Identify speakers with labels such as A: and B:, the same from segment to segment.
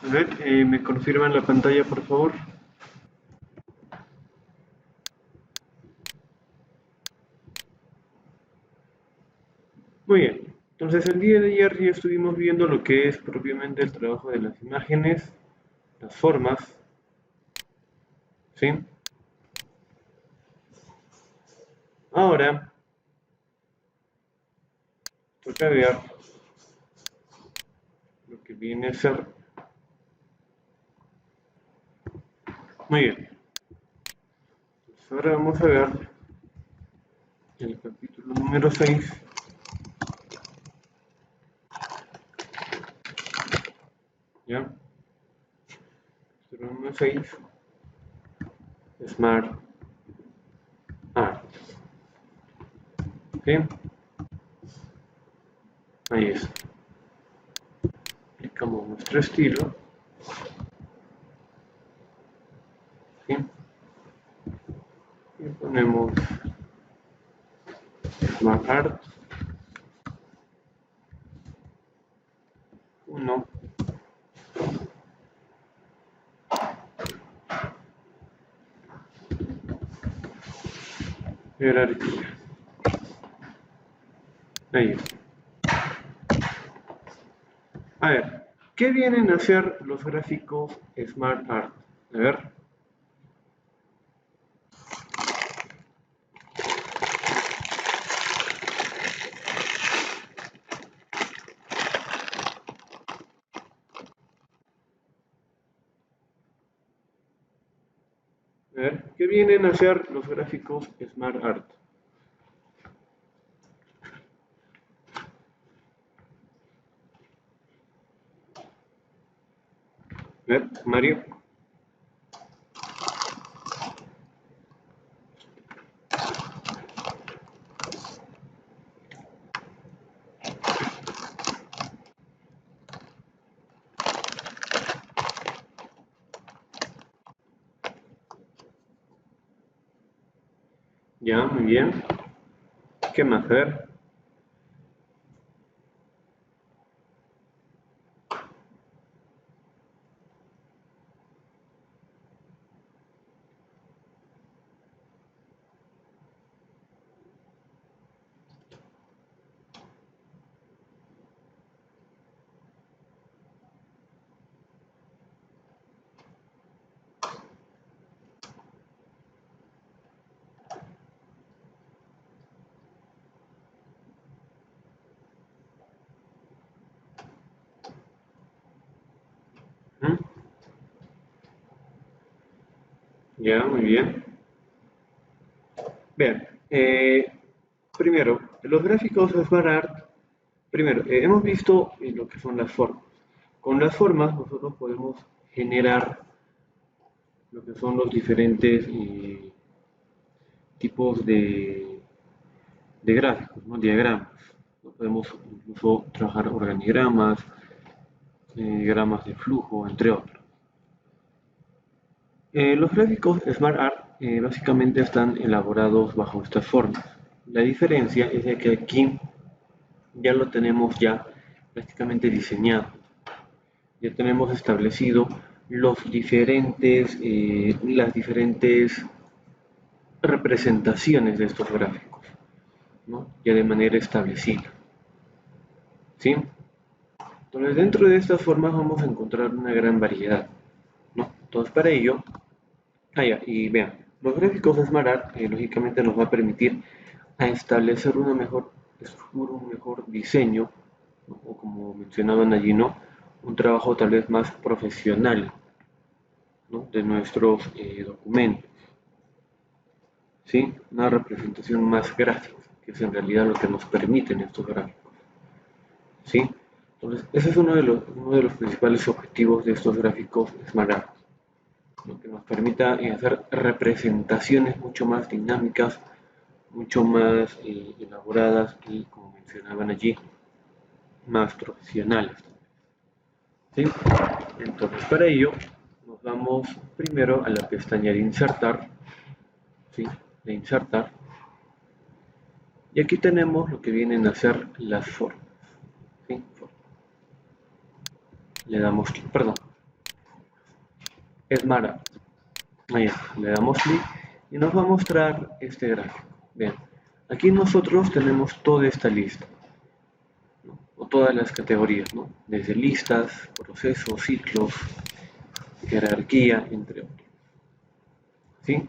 A: A ver, ¿me confirman la pantalla, por favor? Muy bien. Entonces, el día de ayer ya estuvimos viendo lo que es propiamente el trabajo de las imágenes, las formas, ¿sí? Ahora, toca ver lo que viene a ser. Muy bien. Pues ahora vamos a ver el capítulo número 6. ¿Ya? Capítulo número 6. Smart Art. ¿Sí? Ahí está. Aplicamos nuestro estilo. ¿Sí? Y ponemos Smart Art 1. Jerarquía. Ahí está. A ver, ¿qué vienen a hacer los gráficos Smart Art? A ver. A ver, ¿qué vienen a hacer los gráficos Smart Art? A ver, Mario. Ya, muy bien. ¿Qué más? A ver. ¿Mm? Ya, muy bien. Bien, primero, los gráficos Smart Art, primero, hemos visto lo que son las formas. Con las formas nosotros podemos generar lo que son los diferentes tipos de gráficos, ¿no? Diagramas. ¿No? Podemos incluso trabajar organigramas, diagramas de flujo, entre otros. Los gráficos Smart Art básicamente están elaborados bajo estas formas. La diferencia es de que aquí ya lo tenemos ya prácticamente diseñado. Ya tenemos establecido las diferentes representaciones de estos gráficos, ¿no? Ya de manera establecida. ¿Sí? Entonces, dentro de estas formas vamos a encontrar una gran variedad, ¿no? Entonces, para ello, y vean, los gráficos de Smart Art, lógicamente nos va a permitir a establecer una mejor estructura, un mejor diseño, ¿no? O como mencionaban allí, ¿no? Un trabajo tal vez más profesional, ¿no? De nuestros documentos, ¿sí? Una representación más gráfica, que es en realidad lo que nos permiten estos gráficos, ¿sí? Entonces, ese es uno de los principales objetivos de estos gráficos Smart Art, lo que nos permita hacer representaciones mucho más dinámicas, mucho más elaboradas y, como mencionaban allí, más profesionales. ¿Sí? Entonces, para ello, nos vamos primero a la pestaña de insertar, ¿sí? De insertar, y aquí tenemos lo que vienen a ser las formas, ¿sí? Le damos clic, perdón, Smart. Ahí está, le damos clic y nos va a mostrar este gráfico. Bien, aquí nosotros tenemos toda esta lista, ¿no? O todas las categorías, ¿no? Desde listas, procesos, ciclos, jerarquía, entre otros. ¿Sí?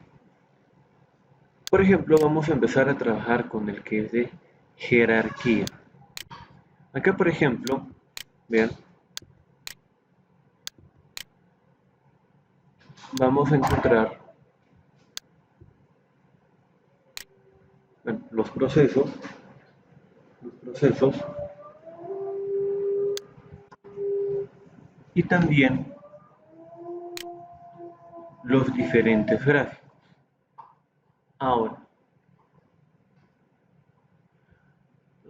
A: Por ejemplo, vamos a empezar a trabajar con el que es de jerarquía. Acá, por ejemplo, vean, vamos a encontrar bueno, los procesos y también los diferentes gráficos. Ahora,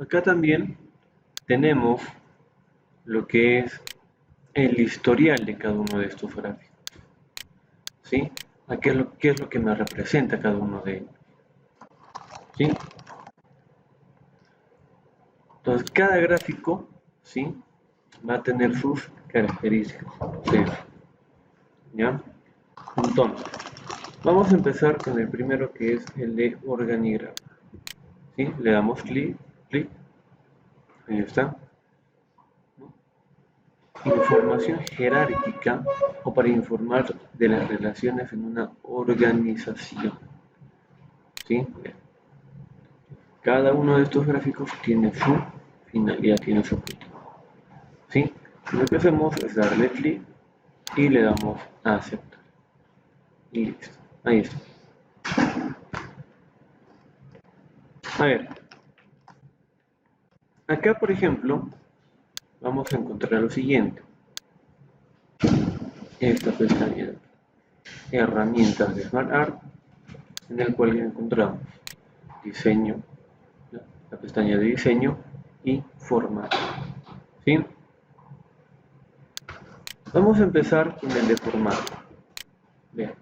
A: acá también tenemos lo que es el historial de cada uno de estos gráficos. ¿Sí? Aquí qué es lo que me representa cada uno de ellos. ¿Sí? Entonces, cada gráfico, ¿sí? Va a tener sus características. ¿Sí? ¿Ya? Entonces, vamos a empezar con el primero que es el de organigrama. ¿Sí? Le damos clic, clic, ahí está. Información jerárquica o para informar de las relaciones en una organización. ¿Sí? Cada uno de estos gráficos tiene su finalidad, tiene su objetivo. ¿Sí? Lo que hacemos es darle clic y le damos a aceptar. Y listo. Ahí está. A ver. Acá, por ejemplo, vamos a encontrar lo siguiente. Esta pestaña de herramientas de SmartArt, en el cual encontramos diseño, la pestaña de diseño y formato. ¿Sí? Vamos a empezar con el de formato. Vean,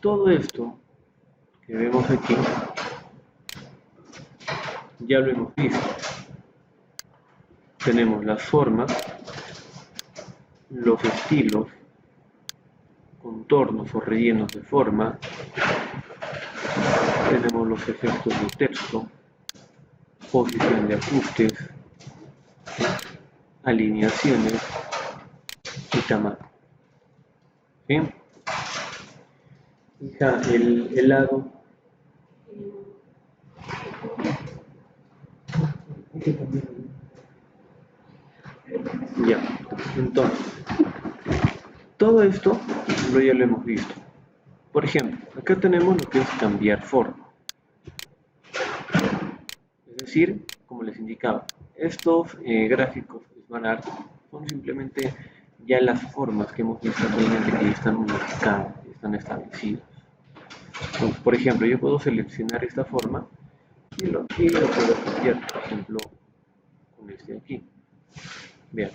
A: todo esto que vemos aquí ya lo hemos visto. Tenemos las formas, los estilos, contornos o rellenos de forma, tenemos los efectos de texto, posición de ajustes, alineaciones y tamaño. ¿Sí? Fija el lado. Ya, entonces, todo esto ya lo hemos visto. Por ejemplo, acá tenemos lo que es cambiar forma. Es decir, como les indicaba, estos gráficos SmartArt son simplemente ya las formas que hemos visto actualmente que ya están unificadas, que están establecidas. Entonces, por ejemplo, yo puedo seleccionar esta forma y lo puedo cambiar, por ejemplo, con este de aquí. Vean,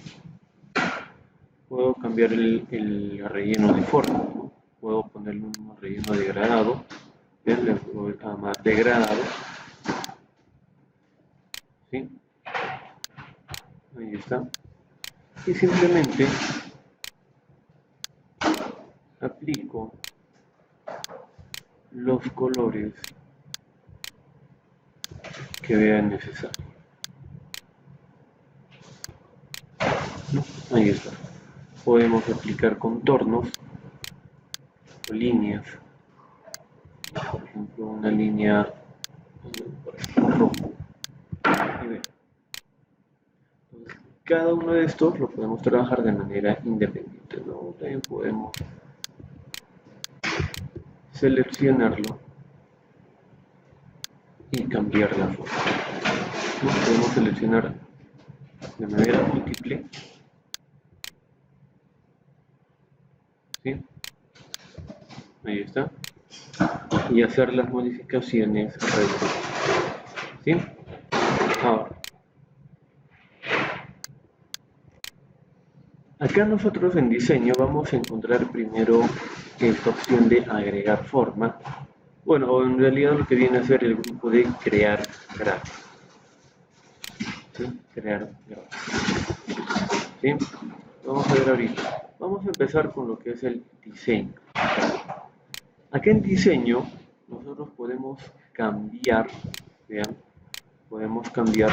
A: puedo cambiar el relleno de forma, ¿no? Puedo ponerle un relleno degradado, vean, le puedo dar más degradado, ¿sí? Ahí está. Y simplemente aplico los colores que vean necesarios. ¿No? Ahí está. Podemos aplicar contornos o líneas. Por ejemplo, una línea rojo. Y vean. Entonces, cada uno de estos lo podemos trabajar de manera independiente, ¿no? También podemos seleccionarlo y cambiar la forma. ¿No? Podemos seleccionar de manera múltiple, ¿sí? Ahí está, y hacer las modificaciones alrededor, ¿sí? Ahora, acá nosotros en diseño vamos a encontrar primero esta opción de agregar forma. Bueno, en realidad lo que viene a ser el grupo de crear gráficos. ¿Sí? Crear gráficos. ¿Sí? Vamos a ver ahorita. Vamos a empezar con lo que es el diseño. Aquí en diseño nosotros podemos cambiar, vean, podemos cambiar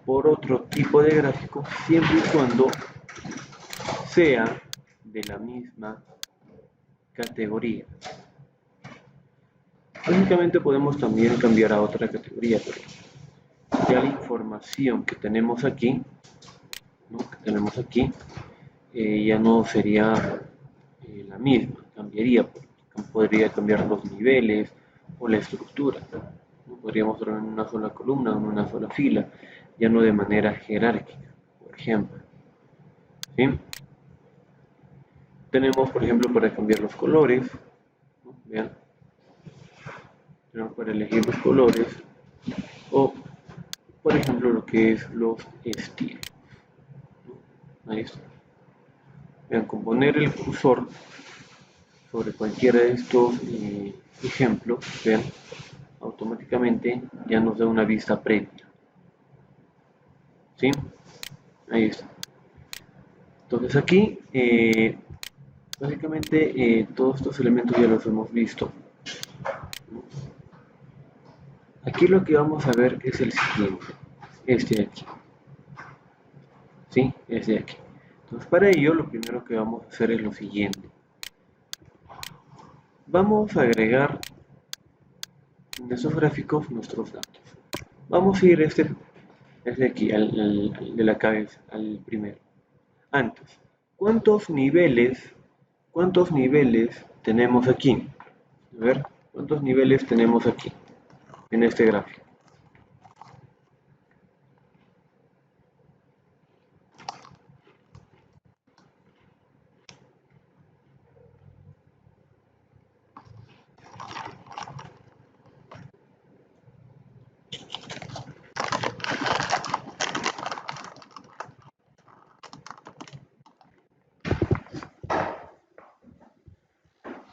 A: por otro tipo de gráfico siempre y cuando sea de la misma categoría. Básicamente podemos también cambiar a otra categoría, pero ya la información que tenemos aquí, ¿no? Ya no sería la misma, cambiaría, podría cambiar los niveles o la estructura, ¿no? Podríamos verlo en una sola columna o en una sola fila, ya no de manera jerárquica, por ejemplo. ¿Sí? Tenemos, por ejemplo, para cambiar los colores, ¿no? Vean, tenemos para elegir los colores o, por ejemplo, lo que es los estilos, ¿no? Ahí está. Vean, con poner el cursor sobre cualquiera de estos ejemplos, vean, automáticamente ya nos da una vista previa. ¿Sí? Ahí está. Entonces aquí, básicamente, todos estos elementos ya los hemos visto. Aquí lo que vamos a ver es el siguiente, este de aquí. ¿Sí? Este de aquí. Entonces para ello lo primero que vamos a hacer es lo siguiente. Vamos a agregar en esos gráficos nuestros datos. Vamos a ir desde aquí, al de la cabeza, al primero. Antes, ¿cuántos niveles tenemos aquí? A ver, ¿cuántos niveles tenemos aquí en este gráfico?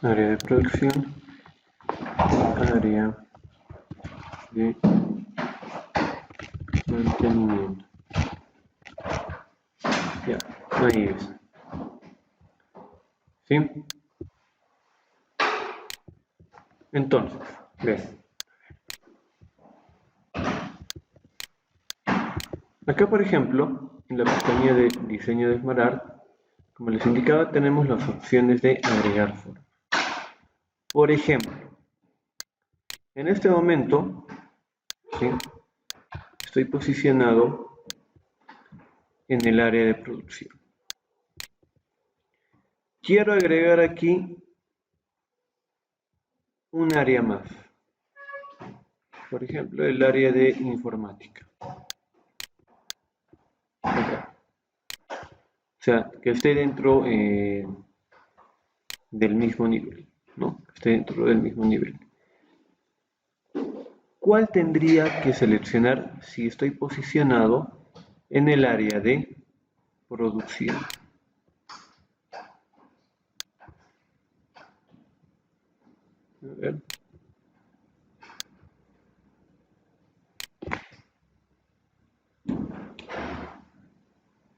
A: Área de producción, área de mantenimiento. Ya, ahí es. ¿Sí? Entonces, ven. Acá, por ejemplo, en la pestaña de diseño de SmartArt, como les indicaba, tenemos las opciones de agregar forma. Por ejemplo, en este momento, ¿sí?, estoy posicionado en el área de producción. Quiero agregar aquí un área más. Por ejemplo, el área de informática. Acá. O sea, que esté dentro del mismo nivel, ¿no? Que esté dentro del mismo nivel. ¿Cuál tendría que seleccionar si estoy posicionado en el área de producción? A ver.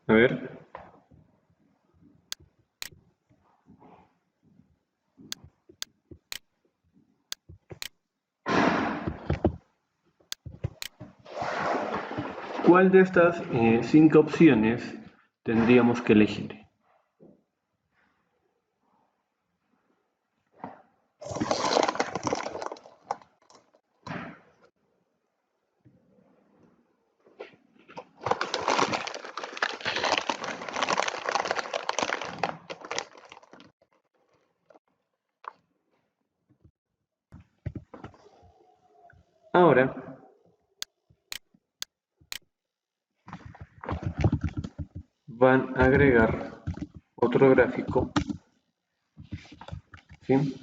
A: A ver. ¿Cuál de estas 5 opciones tendríamos que elegir? Ahora, van a agregar otro gráfico, ¿sí?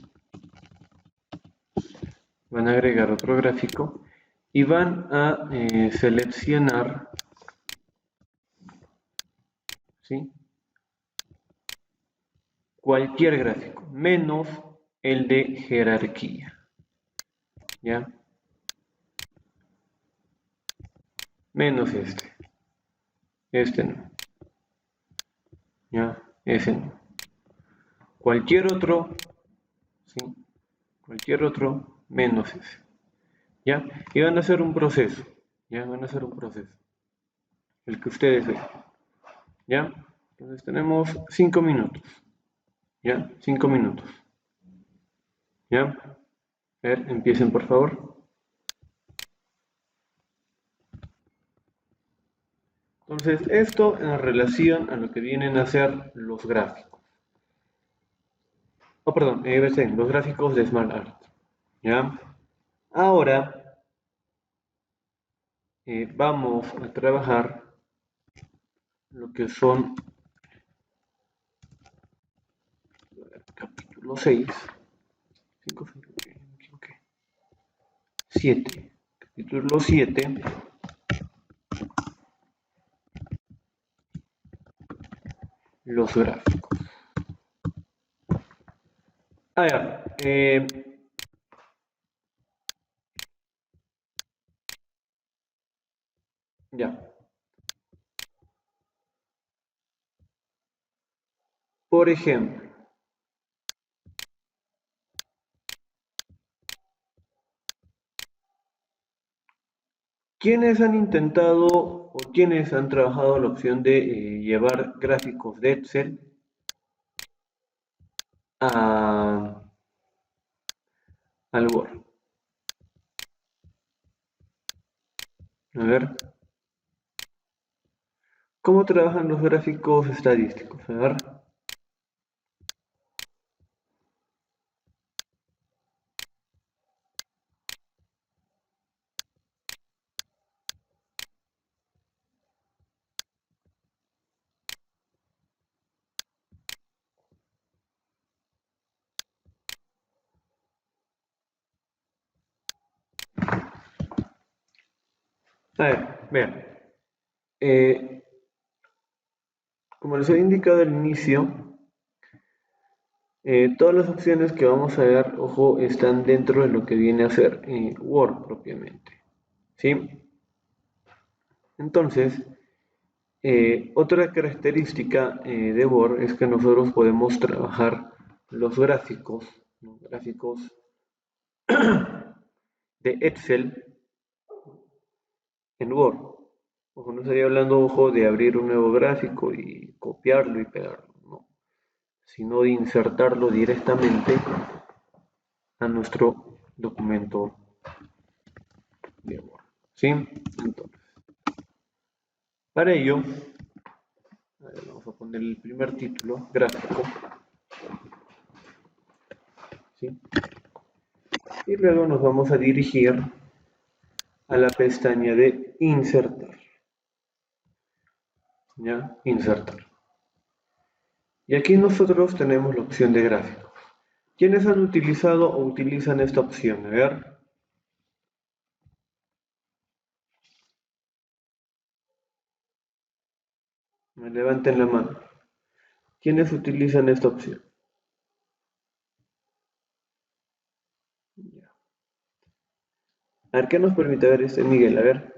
A: Van a agregar otro gráfico y van a seleccionar, ¿sí?, cualquier gráfico, menos el de jerarquía, ¿ya? Menos este no, ¿ya? ese no. Cualquier otro, ¿sí? Cualquier otro menos ese. ¿Ya? Y van a hacer un proceso. ¿Ya? Van a hacer un proceso. El que ustedes ven. ¿Ya? Entonces tenemos 5 minutos. ¿Ya? 5 minutos. ¿Ya? A ver, empiecen por favor. Entonces, esto en relación a lo que vienen a ser los gráficos. Oh, perdón, los gráficos de SmartArt. ¿Ya? Ahora vamos a trabajar lo que son capítulo 6, 5, 7. Capítulo 7, los gráficos. Ya. Ya. Por ejemplo, ¿quiénes han intentado o quiénes han trabajado la opción de llevar gráficos de Excel a, al Word? A ver, ¿cómo trabajan los gráficos estadísticos? A ver. A ver, vean. Eh, Como les he indicado al inicio, todas las opciones que vamos a ver, ojo, están dentro de lo que viene a ser Word propiamente. ¿Sí? Entonces, otra característica de Word es que nosotros podemos trabajar los gráficos, ¿no? Gráficos de Excel en Word. Ojo, no estaría hablando, ojo, de abrir un nuevo gráfico y copiarlo y pegarlo, no, sino de insertarlo directamente a nuestro documento de Word. ¿Sí? Entonces, para ello, a ver, vamos a poner el primer título, gráfico. ¿Sí? Y luego nos vamos a dirigir a la pestaña de insertar. ¿Ya? Insertar. Y aquí nosotros tenemos la opción de gráficos. ¿Quiénes han utilizado o utilizan esta opción? A ver. Me levanten la mano. ¿Quiénes utilizan esta opción? Ya. A ver, ¿qué nos permite ver este Miguel? A ver.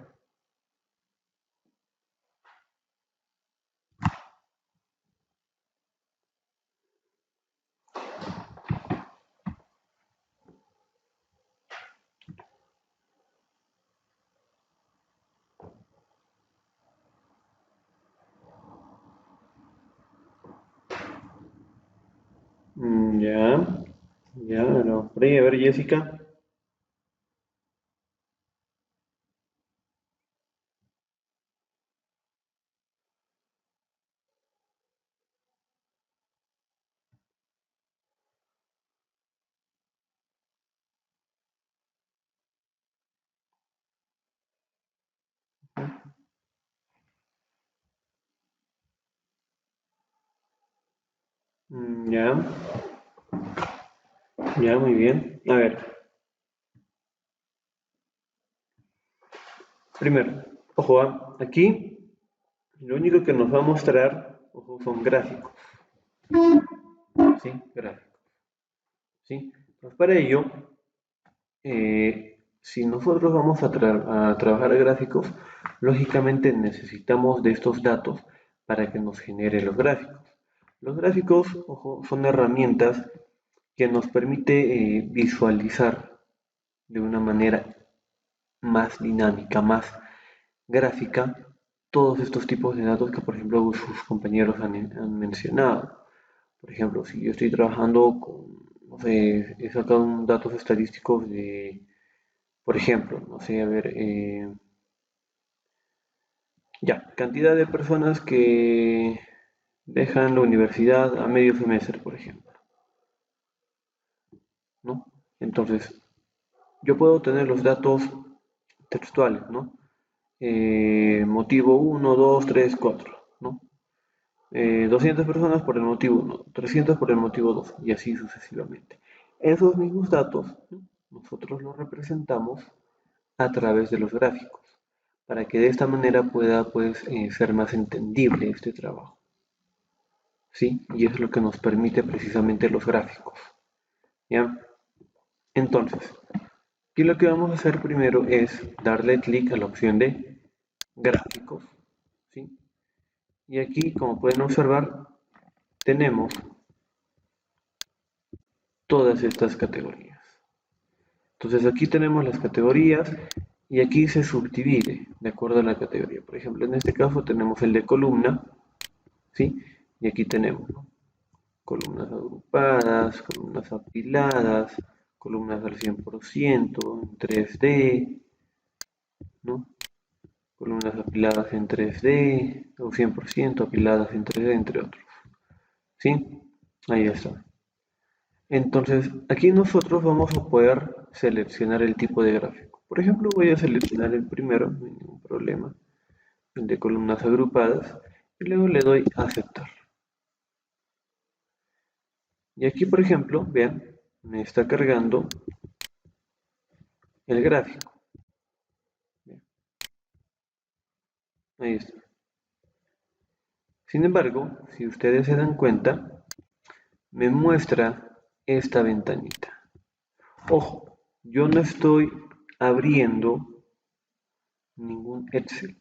A: Ya. Ya, no. Por ahí, a ver, Jessica. Ya. Ya, muy bien. A ver. Primero, ojo, aquí lo único que nos va a mostrar, ojo, son gráficos. ¿Sí? Gráficos. ¿Sí? Pues para ello, si nosotros vamos a trabajar gráficos, lógicamente necesitamos de estos datos para que nos genere los gráficos. Los gráficos, ojo, son herramientas que nos permite visualizar de una manera más dinámica, más gráfica, todos estos tipos de datos que, por ejemplo, sus compañeros han mencionado. Por ejemplo, si yo estoy trabajando con, no sé, he sacado datos estadísticos de, por ejemplo, no sé, a ver, ya, cantidad de personas que dejan la universidad a medio semestre, por ejemplo, ¿no? Entonces, yo puedo tener los datos textuales, ¿no? Motivo uno, 2, 3, 4, ¿no? 200 personas por el motivo uno, 300 por el motivo 2 y así sucesivamente. Esos mismos datos, ¿no? Nosotros los representamos a través de los gráficos para que de esta manera pueda pues, ser más entendible este trabajo. ¿Sí? Y eso es lo que nos permite precisamente los gráficos. ¿Ya? Entonces, aquí lo que vamos a hacer primero es darle clic a la opción de gráficos. ¿Sí? Y aquí, como pueden observar, tenemos todas estas categorías. Entonces aquí tenemos las categorías y aquí se subdivide de acuerdo a la categoría. Por ejemplo, en este caso tenemos el de columna, ¿sí? Y aquí tenemos, ¿no? Columnas agrupadas, columnas apiladas, columnas al 100%, en 3D, ¿no? Columnas apiladas en 3D, o 100% apiladas en 3D, entre otros. ¿Sí? Ahí está. Entonces, aquí nosotros vamos a poder seleccionar el tipo de gráfico. Por ejemplo, voy a seleccionar el primero, no hay ningún problema, el de columnas agrupadas, y luego le doy a aceptar. Y aquí, por ejemplo, vean, me está cargando el gráfico. Bien, ahí está. Sin embargo, si ustedes se dan cuenta, me muestra esta ventanita. Ojo, yo no estoy abriendo ningún Excel.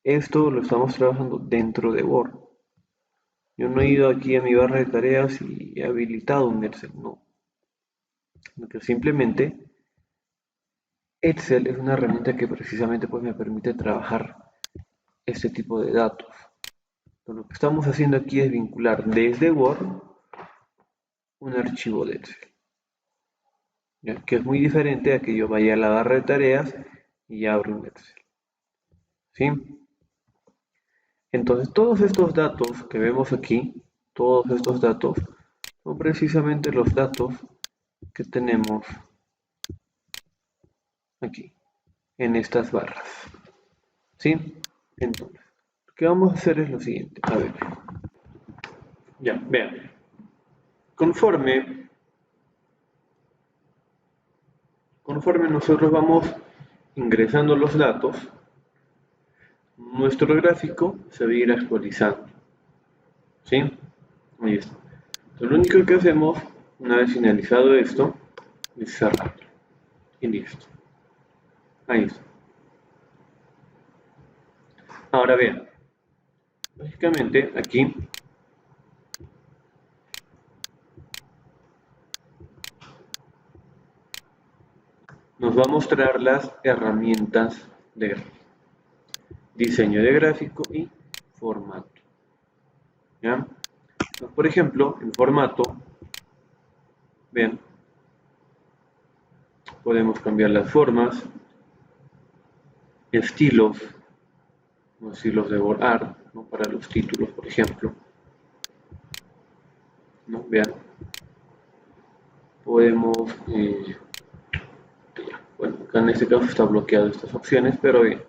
A: Esto lo estamos trabajando dentro de Word. Yo no he ido aquí a mi barra de tareas y he habilitado un Excel, no. Porque simplemente Excel es una herramienta que precisamente pues, me permite trabajar este tipo de datos. Entonces, lo que estamos haciendo aquí es vincular desde Word un archivo de Excel, ¿ya? Que es muy diferente a que yo vaya a la barra de tareas y abra un Excel. ¿Sí? Entonces, todos estos datos que vemos aquí, todos estos datos, son precisamente los datos que tenemos aquí, en estas barras. ¿Sí? Entonces, lo que vamos a hacer es lo siguiente. A ver, ya, vean. Conforme nosotros vamos ingresando los datos, nuestro gráfico se va a ir actualizando. ¿Sí? Ahí está. Entonces, lo único que hacemos, una vez finalizado esto, es cerrar. Y listo. Ahí está. Ahora vean, lógicamente aquí nos va a mostrar las herramientas de gráfico. Diseño de gráfico y formato. ¿Ya? Entonces, por ejemplo, en formato, vean, podemos cambiar las formas, estilos, estilos de borrar, ¿no? Para los títulos, por ejemplo. ¿No? Vean, podemos, bueno, acá en este caso está bloqueado estas opciones, pero bien,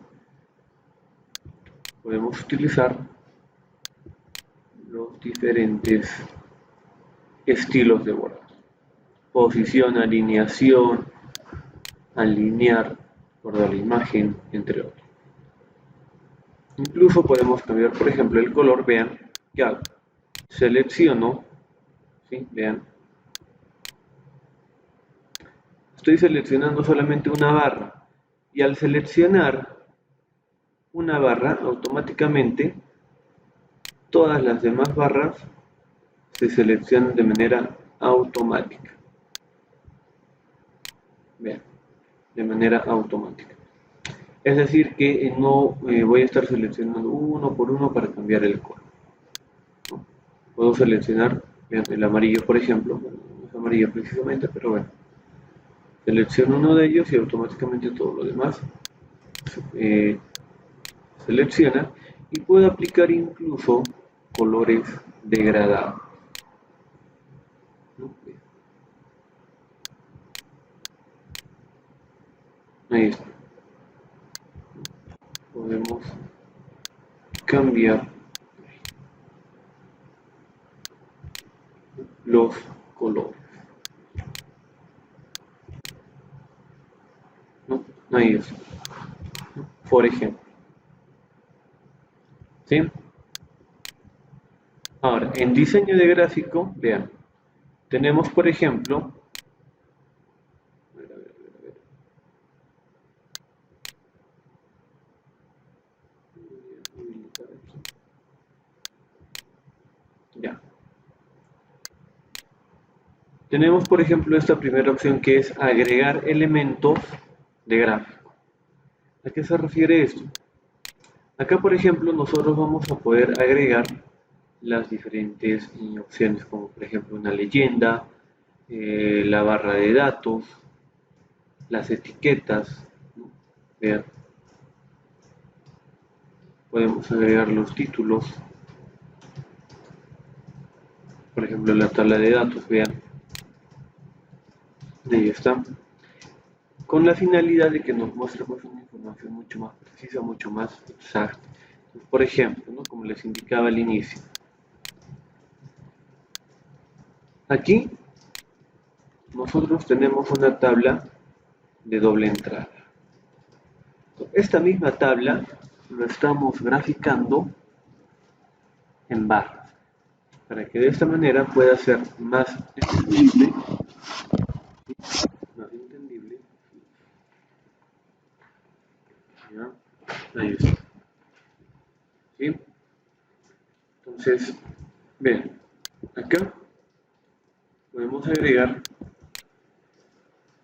A: podemos utilizar los diferentes estilos de borrar. Posición, alineación, alinear, guardar la imagen, entre otros. Incluso podemos cambiar, por ejemplo, el color. Vean, ¿qué hago? Selecciono, ¿sí? Vean, estoy seleccionando solamente una barra y al seleccionar una barra automáticamente todas las demás barras se seleccionan de manera automática. Vean, de manera automática. Es decir, que no voy a estar seleccionando uno por uno para cambiar el color, ¿no? Puedo seleccionar, vean, el amarillo, por ejemplo. Bueno, no es amarillo precisamente, pero bueno. Selecciono uno de ellos y automáticamente todo lo demás selecciona, y puedo aplicar incluso colores degradados, ¿no? Ahí está. Podemos cambiar los colores, ¿no? Ahí está, ¿no? Por ejemplo, ¿sí? Ahora, en diseño de gráfico, vean, tenemos, por ejemplo, ya. Tenemos, por ejemplo, esta primera opción que es agregar elementos de gráfico. ¿A qué se refiere esto? Acá, por ejemplo, nosotros vamos a poder agregar las diferentes opciones, como por ejemplo una leyenda, la barra de datos, las etiquetas, ¿no? Vean, podemos agregar los títulos, por ejemplo la tabla de datos, vean, ahí está, con la finalidad de que nos muestre pues, una información mucho más precisa, mucho más exacta. Por ejemplo, ¿no? Como les indicaba al inicio, aquí nosotros tenemos una tabla de doble entrada. Esta misma tabla lo estamos graficando en barras, para que de esta manera pueda ser más entendible, ¿ya? Ahí está, ¿sí? Entonces, vean, acá podemos agregar,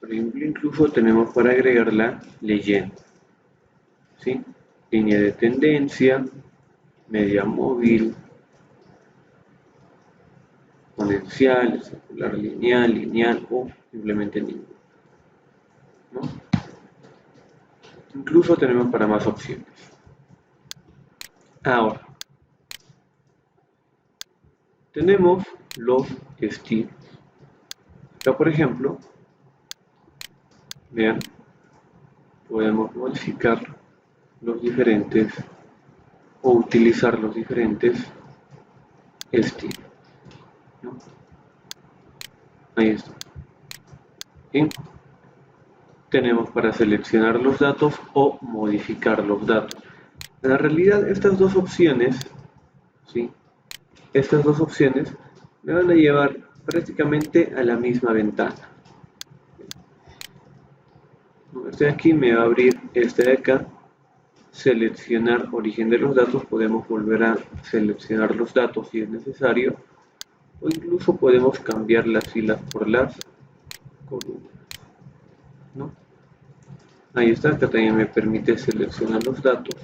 A: por ejemplo, incluso tenemos para agregar la leyenda, ¿sí? Línea de tendencia, media móvil, exponencial, circular lineal, lineal o simplemente ninguno, ¿no? Incluso tenemos para más opciones. Ahora, tenemos los estilos. Acá, por ejemplo, vean, podemos modificar los diferentes o utilizar los diferentes estilos, ¿no? Ahí está. ¿Sí? Tenemos para seleccionar los datos o modificar los datos. En la realidad, estas dos opciones, ¿sí? Estas dos opciones me van a llevar prácticamente a la misma ventana. Este de aquí me va a abrir este de acá, seleccionar origen de los datos. Podemos volver a seleccionar los datos si es necesario, o incluso podemos cambiar las filas por las columnas, ¿no? Ahí está, acá también me permite seleccionar los datos.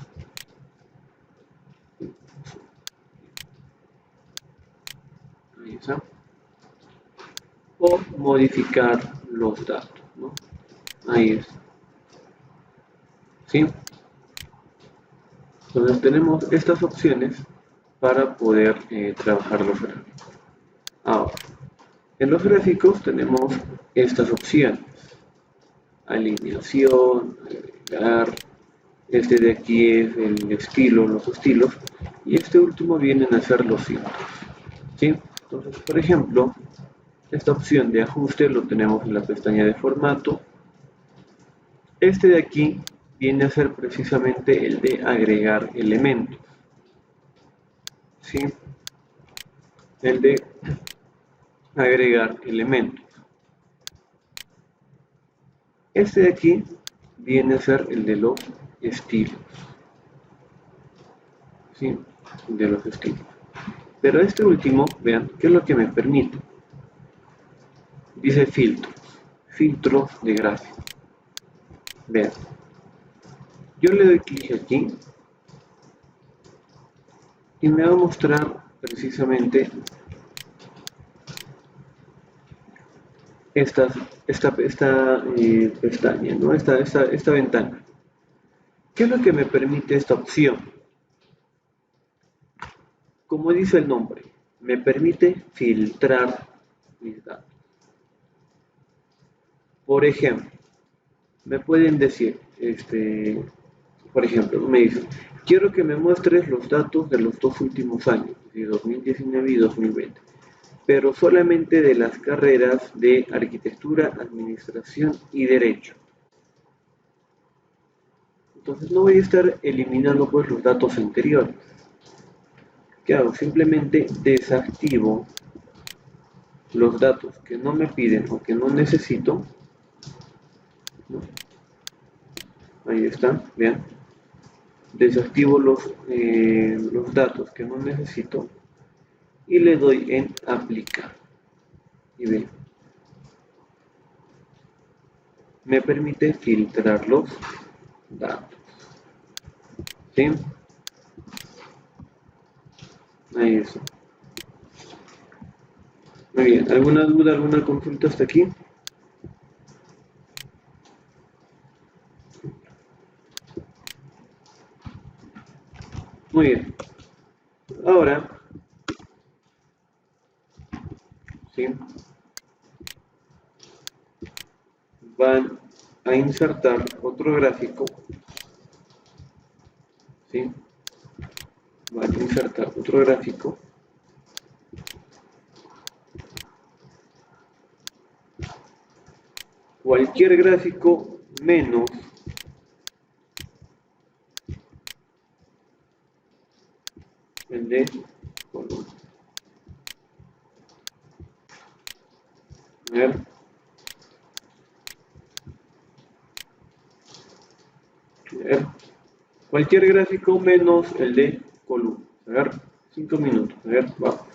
A: Ahí está. O modificar los datos, ¿no? Ahí está. ¿Sí? Entonces tenemos estas opciones para poder trabajar los gráficos. Ahora, en los gráficos tenemos estas opciones: alineación, agregar, este de aquí es el estilo, los estilos, y este último vienen a ser los filtros, ¿sí? Entonces, por ejemplo, esta opción de ajuste lo tenemos en la pestaña de formato. Este de aquí viene a ser precisamente el de agregar elementos, ¿sí? El de agregar elementos. Este de aquí viene a ser el de los estilos, ¿sí? De los estilos. Pero este último, vean, ¿qué es lo que me permite? Dice filtros, filtros de gráfico. Vean, yo le doy clic aquí y me va a mostrar precisamente esta pestaña, ¿no? esta ventana. ¿Qué es lo que me permite esta opción? Como dice el nombre, me permite filtrar mis datos. Por ejemplo, me pueden decir, por ejemplo, me dicen, quiero que me muestres los datos de los 2 últimos años, de 2019 y 2020, pero solamente de las carreras de arquitectura, administración y derecho. Entonces no voy a estar eliminando pues los datos anteriores. ¿Qué hago? Simplemente desactivo los datos que no me piden o que no necesito, ¿no? Ahí están, vean. Desactivo los datos que no necesito y le doy en aplicar. Y vean, me permite filtrar los datos. ¿Sí? Ahí está. Muy bien, ¿alguna duda, alguna consulta hasta aquí? Muy bien. Ahora, ¿sí? Van a insertar otro gráfico, ¿sí? Van a insertar otro gráfico cualquier gráfico menos el de columna. A ver. Cualquier gráfico menos el de columna. A ver, 5 minutos. A ver, va.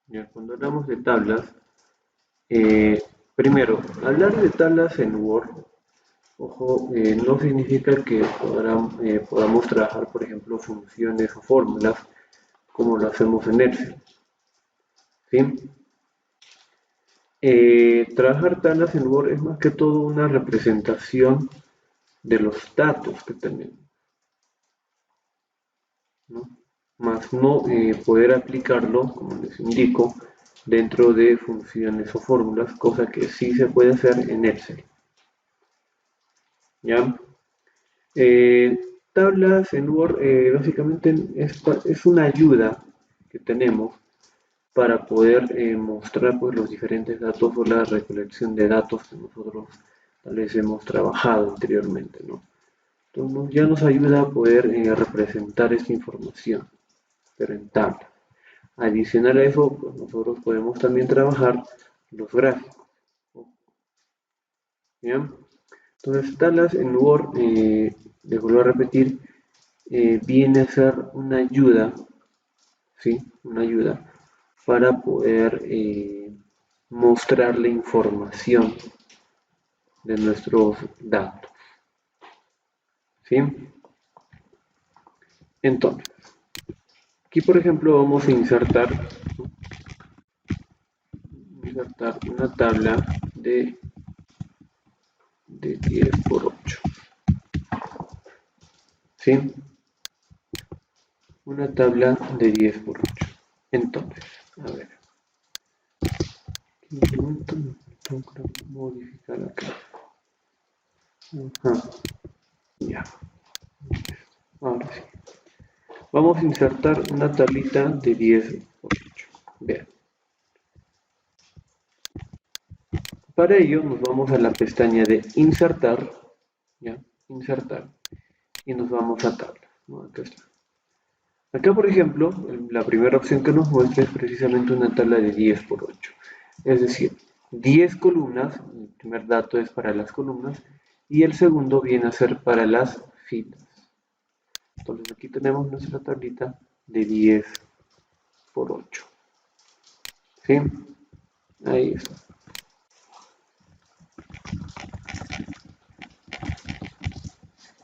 A: Ya, cuando hablamos de tablas, primero, hablar de tablas en Word, ojo, no significa que podamos trabajar, por ejemplo, funciones o fórmulas como lo hacemos en Excel. ¿Sí? Trabajar tablas en Word es más que todo una representación de los datos que tenemos, ¿no? Más no poder aplicarlo, como les indico, dentro de funciones o fórmulas, cosa que sí se puede hacer en Excel. ¿Ya? Tablas en Word básicamente es una ayuda que tenemos para poder mostrar pues, los diferentes datos o la recolección de datos que nosotros tal vez hemos trabajado anteriormente, ¿no? Entonces ya nos ayuda a poder representar esta información, pero en tabla. Adicional a eso, pues, nosotros podemos también trabajar los gráficos. ¿Bien? Entonces, tablas en Word, les vuelvo a repetir, viene a ser una ayuda, ¿sí? Una ayuda para poder mostrar la información de nuestros datos, ¿sí? Entonces, aquí por ejemplo vamos a insertar una tabla de 10 por 8, ¿sí? Una tabla de 10 por 8. Entonces, a ver, tengo que modificar acá. Ajá, ya, ahora sí. Vamos a insertar una tablita de 10 por 8. Vean. Para ello nos vamos a la pestaña de insertar, ¿ya? Insertar, y nos vamos a tabla, ¿no? Acá está. Acá, por ejemplo, la primera opción que nos muestra es precisamente una tabla de 10 por 8. Es decir, 10 columnas, el primer dato es para las columnas y el segundo viene a ser para las filas. Entonces aquí tenemos nuestra tablita de 10 por 8. ¿Sí? Ahí está.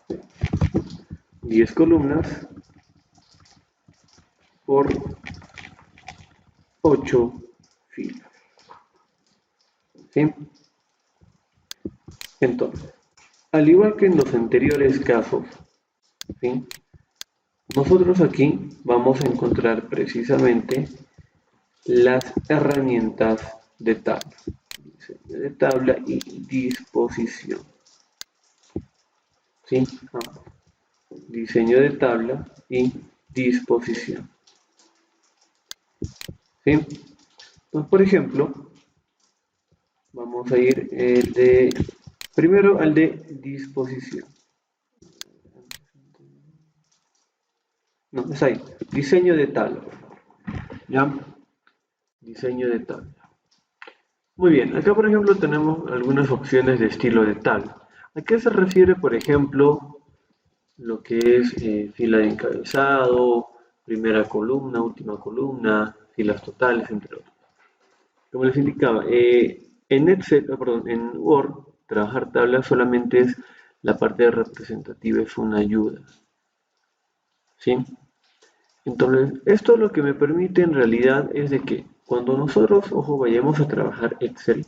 A: Sí. 10 columnas por 8 filas. ¿Sí? Entonces, al igual que en los anteriores casos, ¿sí? Nosotros aquí vamos a encontrar precisamente las herramientas de tabla. Diseño de tabla y disposición. ¿Sí? Diseño de tabla y disposición. ¿Sí? Entonces, por ejemplo, vamos a ir primero al de disposición. No, es ahí. Diseño de tabla. ¿Ya? Diseño de tabla. Muy bien, acá por ejemplo tenemos algunas opciones de estilo de tabla. ¿A qué se refiere, por ejemplo, lo que es fila de encabezado, primera columna, última columna, filas totales, entre otros? Como les indicaba, en Excel, perdón, en Word, trabajar tablas solamente es la parte representativa, es una ayuda. ¿Sí? Entonces, esto lo que me permite en realidad es de que cuando nosotros, ojo, vayamos a trabajar Excel,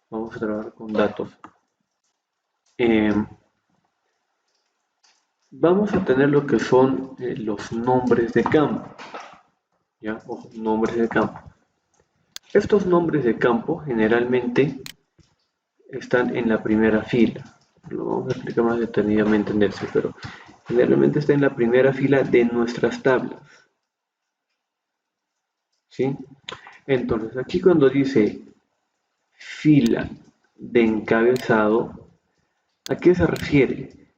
A: vamos a trabajar con datos, vamos a tener lo que son los nombres de campo. ¿Ya? Ojo, nombres de campo. Estos nombres de campo generalmente están en la primera fila. Lo vamos a explicar más detenidamente en Excel, pero generalmente está en la primera fila de nuestras tablas. ¿Sí? Entonces, aquí cuando dice fila de encabezado, ¿a qué se refiere?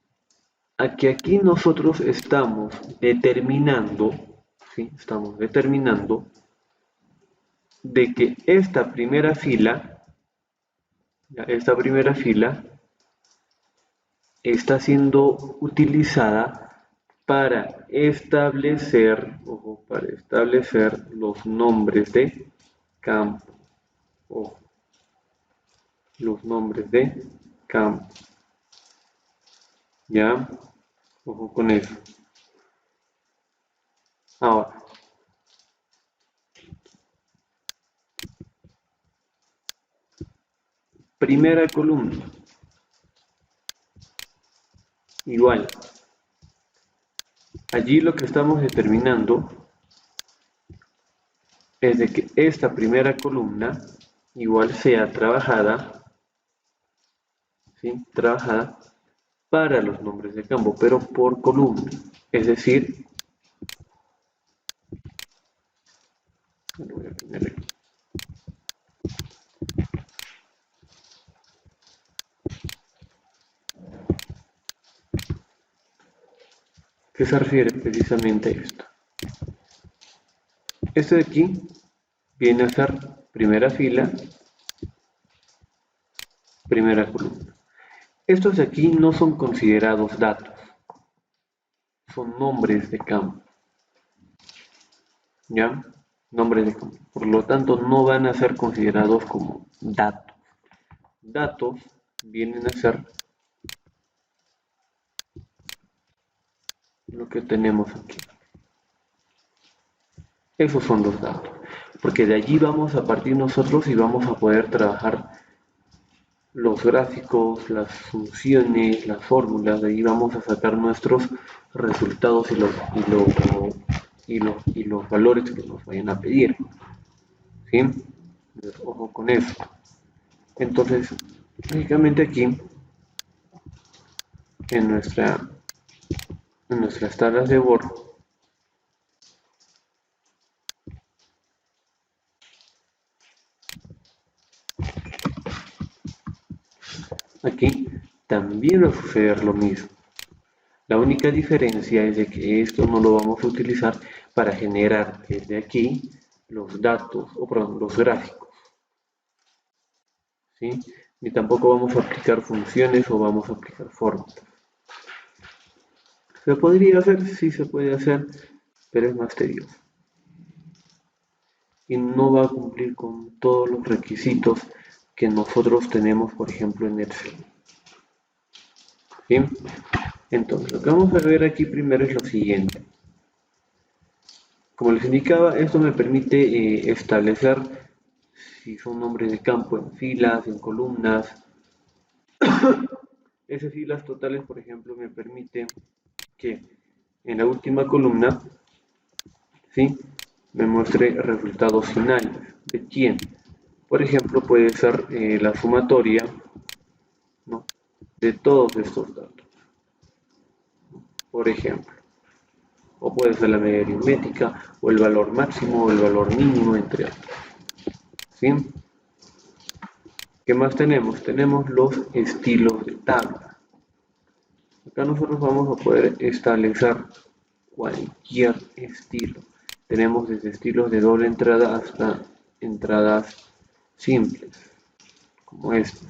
A: A que aquí nosotros estamos determinando, ¿sí? Estamos determinando de que esta primera fila está siendo utilizada para establecer, ojo, para establecer los nombres de campo, ojo, los nombres de campo, ¿ya? Ojo con eso. Ahora, primera columna, igual. Allí lo que estamos determinando es de que esta primera columna igual sea trabajada, ¿sí? Trabajada para los nombres de campo, pero por columna. Es decir, lo voy a poner aquí. ¿Qué se refiere precisamente a esto? Este de aquí viene a ser primera fila, primera columna. Estos de aquí no son considerados datos, son nombres de campo. ¿Ya? Nombres de campo. Por lo tanto, no van a ser considerados como datos. Datos vienen a ser lo que tenemos aquí. Esos son los datos. Porque de allí vamos a partir nosotros y vamos a poder trabajar los gráficos, las funciones, las fórmulas. De ahí vamos a sacar nuestros resultados y los valores que nos vayan a pedir. ¿Sí? Entonces, ojo con eso. Entonces, lógicamente aquí, en nuestras tablas de Word, aquí también va a suceder lo mismo. La única diferencia es de que esto no lo vamos a utilizar para generar desde aquí los datos, o perdón, los gráficos. ¿sí? Ni tampoco vamos a aplicar funciones o vamos a aplicar fórmulas. ¿Se podría hacer? Sí se puede hacer, pero es más tedioso. Y no va a cumplir con todos los requisitos que nosotros tenemos, por ejemplo, en Excel. Bien, entonces lo que vamos a ver aquí primero es lo siguiente. Como les indicaba, esto me permite establecer si son nombres de campo en filas, en columnas. Esas filas totales, por ejemplo, me permite que en la última columna, ¿sí?, me muestre resultados finales. ¿De quién? Por ejemplo, puede ser la sumatoria, ¿no?, de todos estos datos, por ejemplo. O puede ser la media aritmética, o el valor máximo, o el valor mínimo, entre otros. ¿Sí? ¿Qué más tenemos? Tenemos los estilos de tabla. Acá nosotros vamos a poder establecer cualquier estilo. Tenemos desde estilos de doble entrada hasta entradas simples, como estos.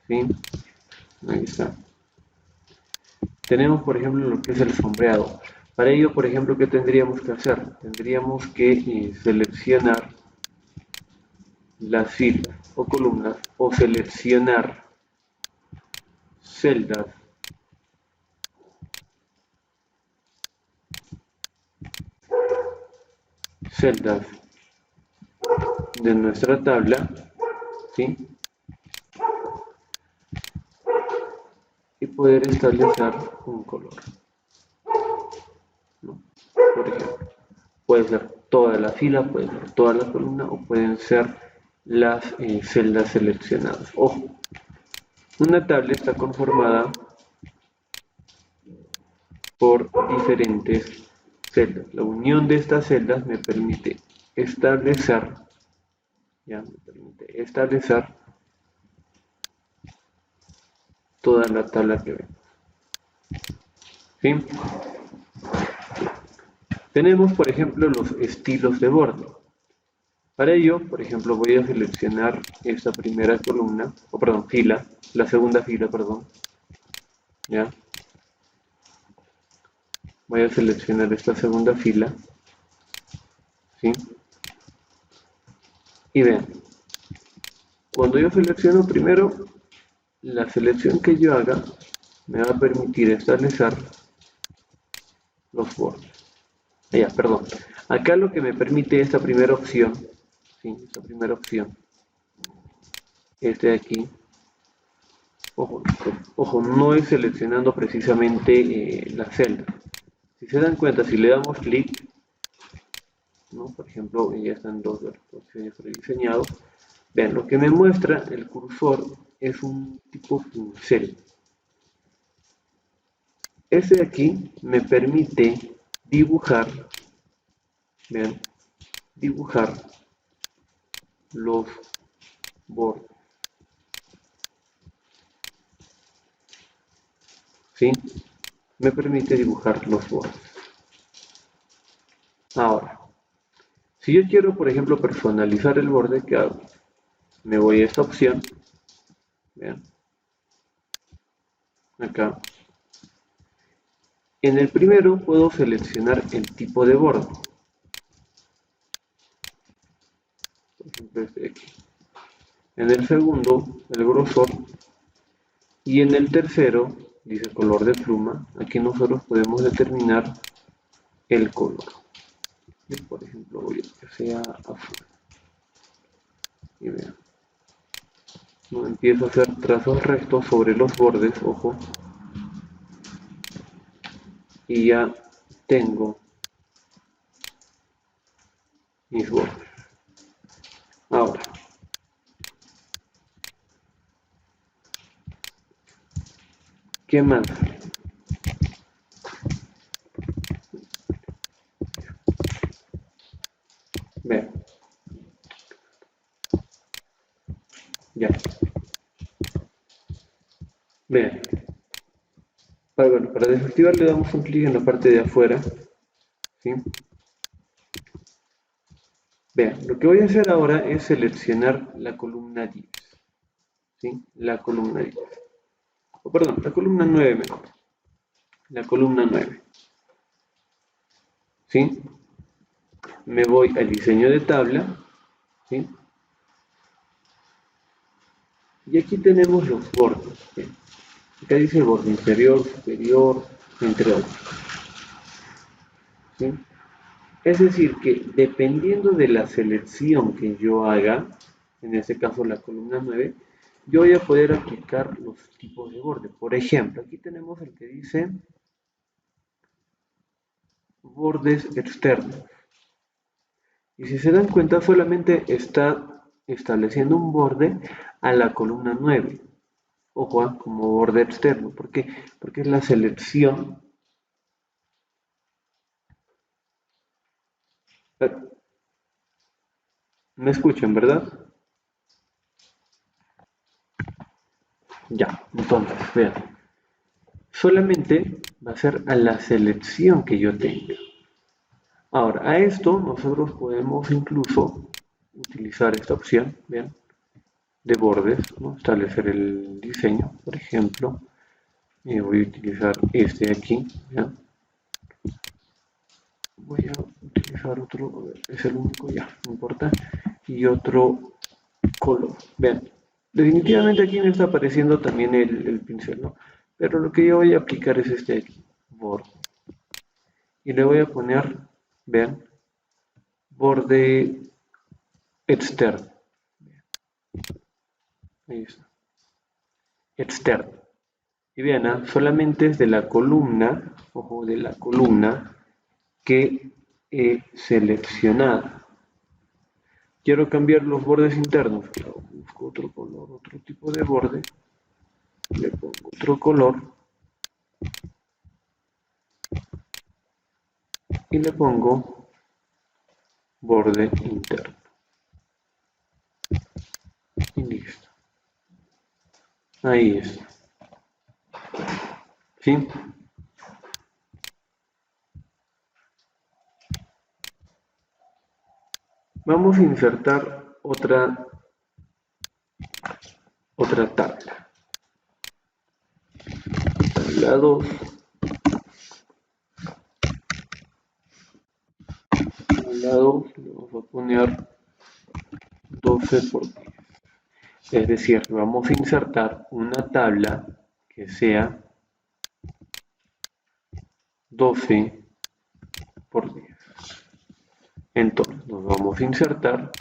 A: ¿Sí? Ahí está. Tenemos, por ejemplo, lo que es el sombreado. Para ello, por ejemplo, ¿qué tendríamos que hacer? Tendríamos que seleccionar las filas o columnas o seleccionar celdas de nuestra tabla, ¿sí?, y poder establecer un color, ¿no? Por ejemplo, puede ser toda la fila, puede ser toda la columna o pueden ser las celdas seleccionadas. Ojo, una tabla está conformada por diferentes celdas. La unión de estas celdas me permite establecer, toda la tabla que vemos. ¿Sí? Tenemos, por ejemplo, los estilos de borde. Para ello, por ejemplo, voy a seleccionar esta primera columna, o perdón, fila, la segunda fila, perdón. ¿Ya? Voy a seleccionar esta segunda fila, ¿sí? Y vean, cuando yo selecciono primero, la selección que yo haga me va a permitir establecer los bordes. Ya, perdón. Acá lo que me permite esta primera opción, ¿sí?, esta primera opción, este de aquí, ojo, no es seleccionando precisamente la celda. Si se dan cuenta, si le damos clic, ¿no?, por ejemplo, ya están dos de los posiciones prediseñados. Vean, lo que me muestra el cursor es un tipo pincel. Este de aquí me permite dibujar, vean, dibujar los bordes, ¿sí? Me permite dibujar los bordes. Ahora, si yo quiero, por ejemplo, personalizar el borde, ¿qué hago? Me voy a esta opción, vean, acá. En el primero puedo seleccionar el tipo de borde, por ejemplo este de aquí. En el segundo, el grosor. Y en el tercero, dice color de pluma, aquí nosotros podemos determinar el color. Yo, por ejemplo, voy a que sea azul. Y vean, ¿no?, empiezo a hacer trazos rectos sobre los bordes, ojo, y ya tengo mis bordes. Ahora, ¿qué más? Vean, ya, vean. Para desactivar le damos un clic en la parte de afuera, ¿sí? Vean, lo que voy a hacer ahora es seleccionar la columna 10, ¿sí? La columna 10. O perdón, la columna 9 mejor. La columna 9, ¿sí? Me voy al diseño de tabla, ¿sí? Y aquí tenemos los bordes, ¿sí? Acá dice borde inferior, superior, entre otros, ¿sí? Es decir, que dependiendo de la selección que yo haga, en este caso la columna 9, yo voy a poder aplicar los tipos de borde. Por ejemplo, aquí tenemos el que dice bordes externos. Y si se dan cuenta, solamente está estableciendo un borde a la columna 9. Ojo, como borde externo. ¿Por qué? Porque es la selección. ¿Me escuchan, verdad? Ya, entonces, vean. Solamente va a ser a la selección que yo tenga. Ahora, a esto nosotros podemos incluso utilizar esta opción, vean, de bordes, ¿no? Establecer el diseño, por ejemplo, voy a utilizar este de aquí, ¿ya? Voy a utilizar otro, a ver, es el único, ya, no importa, y otro color, vean, definitivamente aquí me está apareciendo también el pincel, ¿no? Pero lo que yo voy a aplicar es este de aquí, borde, y le voy a poner, vean, borde externo, ahí está, externo. Y vean, solamente es de la columna, ojo, de la columna que he seleccionado. Quiero cambiar los bordes internos. Busco otro color, otro tipo de borde. Le pongo otro color y le pongo borde interno. Y listo. Ahí está. ¿Sí? Vamos a insertar otra tabla. Tabla 2. Tabla 2 le vamos a poner 12 por 10. Es decir, vamos a insertar una tabla que sea 12 por 10. Entonces nos vamos a insertar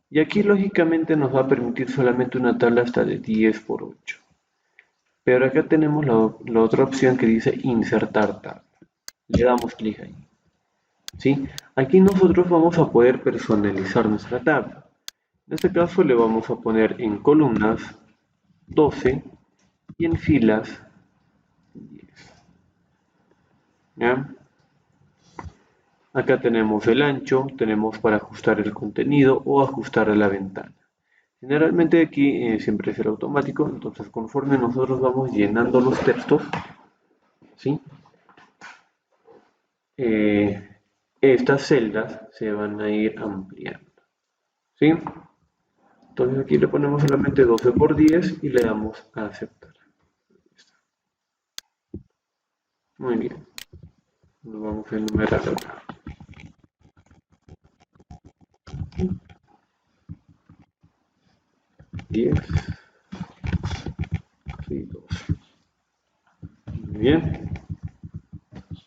A: y aquí lógicamente nos va a permitir solamente una tabla hasta de 10 por 8. Pero acá tenemos la otra opción que dice insertar tabla. Le damos clic ahí. ¿Sí? Aquí nosotros vamos a poder personalizar nuestra tabla. En este caso le vamos a poner en columnas 12 y en filas 10. ¿Ya? Acá tenemos el ancho, tenemos para ajustar el contenido o ajustar a la ventana. Generalmente aquí siempre es el automático, entonces conforme nosotros vamos llenando los textos, ¿sí? Estas celdas se van a ir ampliando, ¿sí? Entonces aquí le ponemos solamente 12 por 10 y le damos a aceptar. Muy bien, lo vamos a enumerar acá. 10 y 12. Muy bien,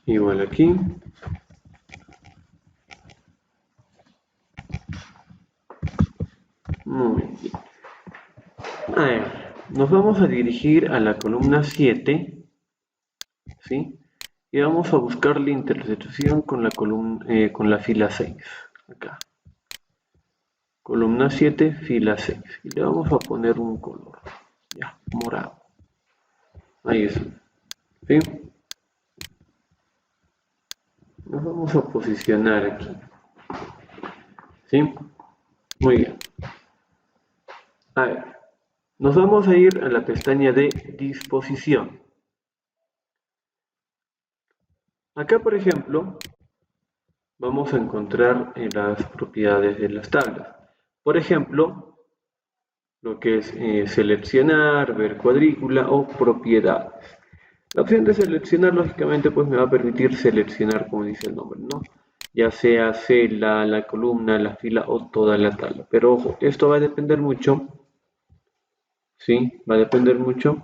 A: igual aquí. Muy bien. A ver, nos vamos a dirigir a la columna 7, ¿sí? Y vamos a buscar la intersección con la columna, con la fila 6, acá. Columna 7, fila 6. Y le vamos a poner un color, ya, morado. Ahí está, ¿sí? Nos vamos a posicionar aquí, ¿sí? Muy bien. A ver, nos vamos a ir a la pestaña de disposición. Acá, por ejemplo, vamos a encontrar las propiedades de las tablas. Por ejemplo, lo que es seleccionar, ver cuadrícula o propiedades. La opción de seleccionar, lógicamente, pues me va a permitir seleccionar, como dice el nombre, ¿no? Ya sea celda, la columna, la fila o toda la tabla. Pero ojo, esto va a depender mucho, ¿sí? Va a depender mucho.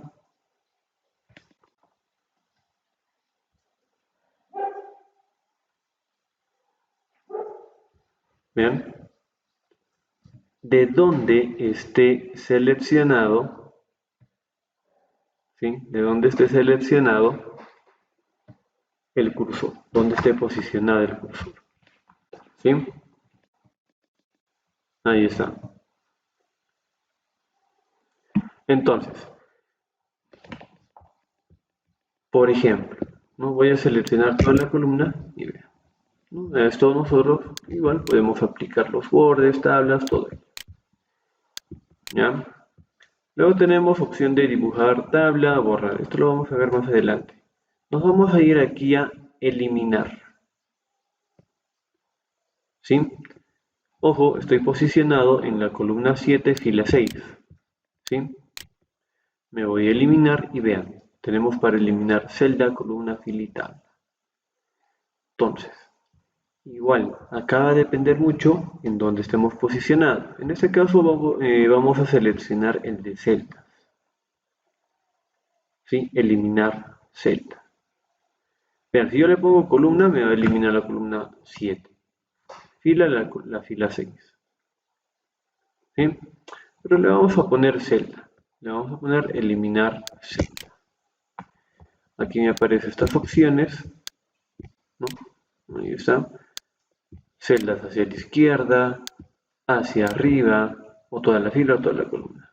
A: Vean, de dónde esté seleccionado, ¿sí? De dónde esté seleccionado el cursor, dónde esté posicionado el cursor, ¿sí? Ahí está. Entonces, por ejemplo, ¿no? Voy a seleccionar toda la columna y vean, ¿no? A esto nosotros igual podemos aplicar los bordes, tablas, todo. ¿Ya? Luego tenemos opción de dibujar tabla, borrar. Esto lo vamos a ver más adelante. Nos vamos a ir aquí a eliminar. ¿Sí? Ojo, estoy posicionado en la columna 7, fila 6. ¿Sí? Me voy a eliminar y vean, tenemos para eliminar celda, columna, fila y tabla. Entonces, igual, acá va a depender mucho en dónde estemos posicionados. En este caso vamos a seleccionar el de celda. ¿Sí? Eliminar celda. Vean, si yo le pongo columna, me va a eliminar la columna 7. Fila, la fila 6. ¿Sí? Pero le vamos a poner celda. Le vamos a poner eliminar celda. Aquí me aparecen estas opciones, ¿no? Ahí está. Celdas hacia la izquierda, hacia arriba, o toda la fila o toda la columna.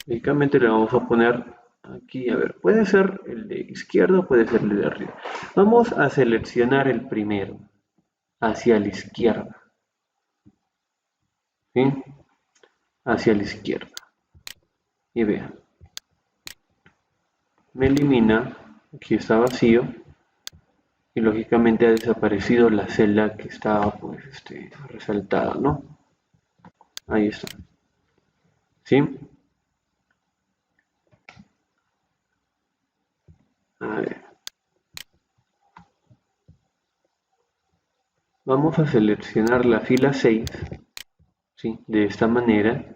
A: Lógicamente le vamos a poner aquí, a ver, puede ser el de izquierda o puede ser el de arriba. Vamos a seleccionar el primero, hacia la izquierda. ¿Sí? Hacia la izquierda. Y vean, me elimina, aquí está vacío, y lógicamente ha desaparecido la celda que estaba pues resaltada, ¿no? Ahí está. ¿Sí? A ver. Vamos a seleccionar la fila 6, ¿sí? De esta manera,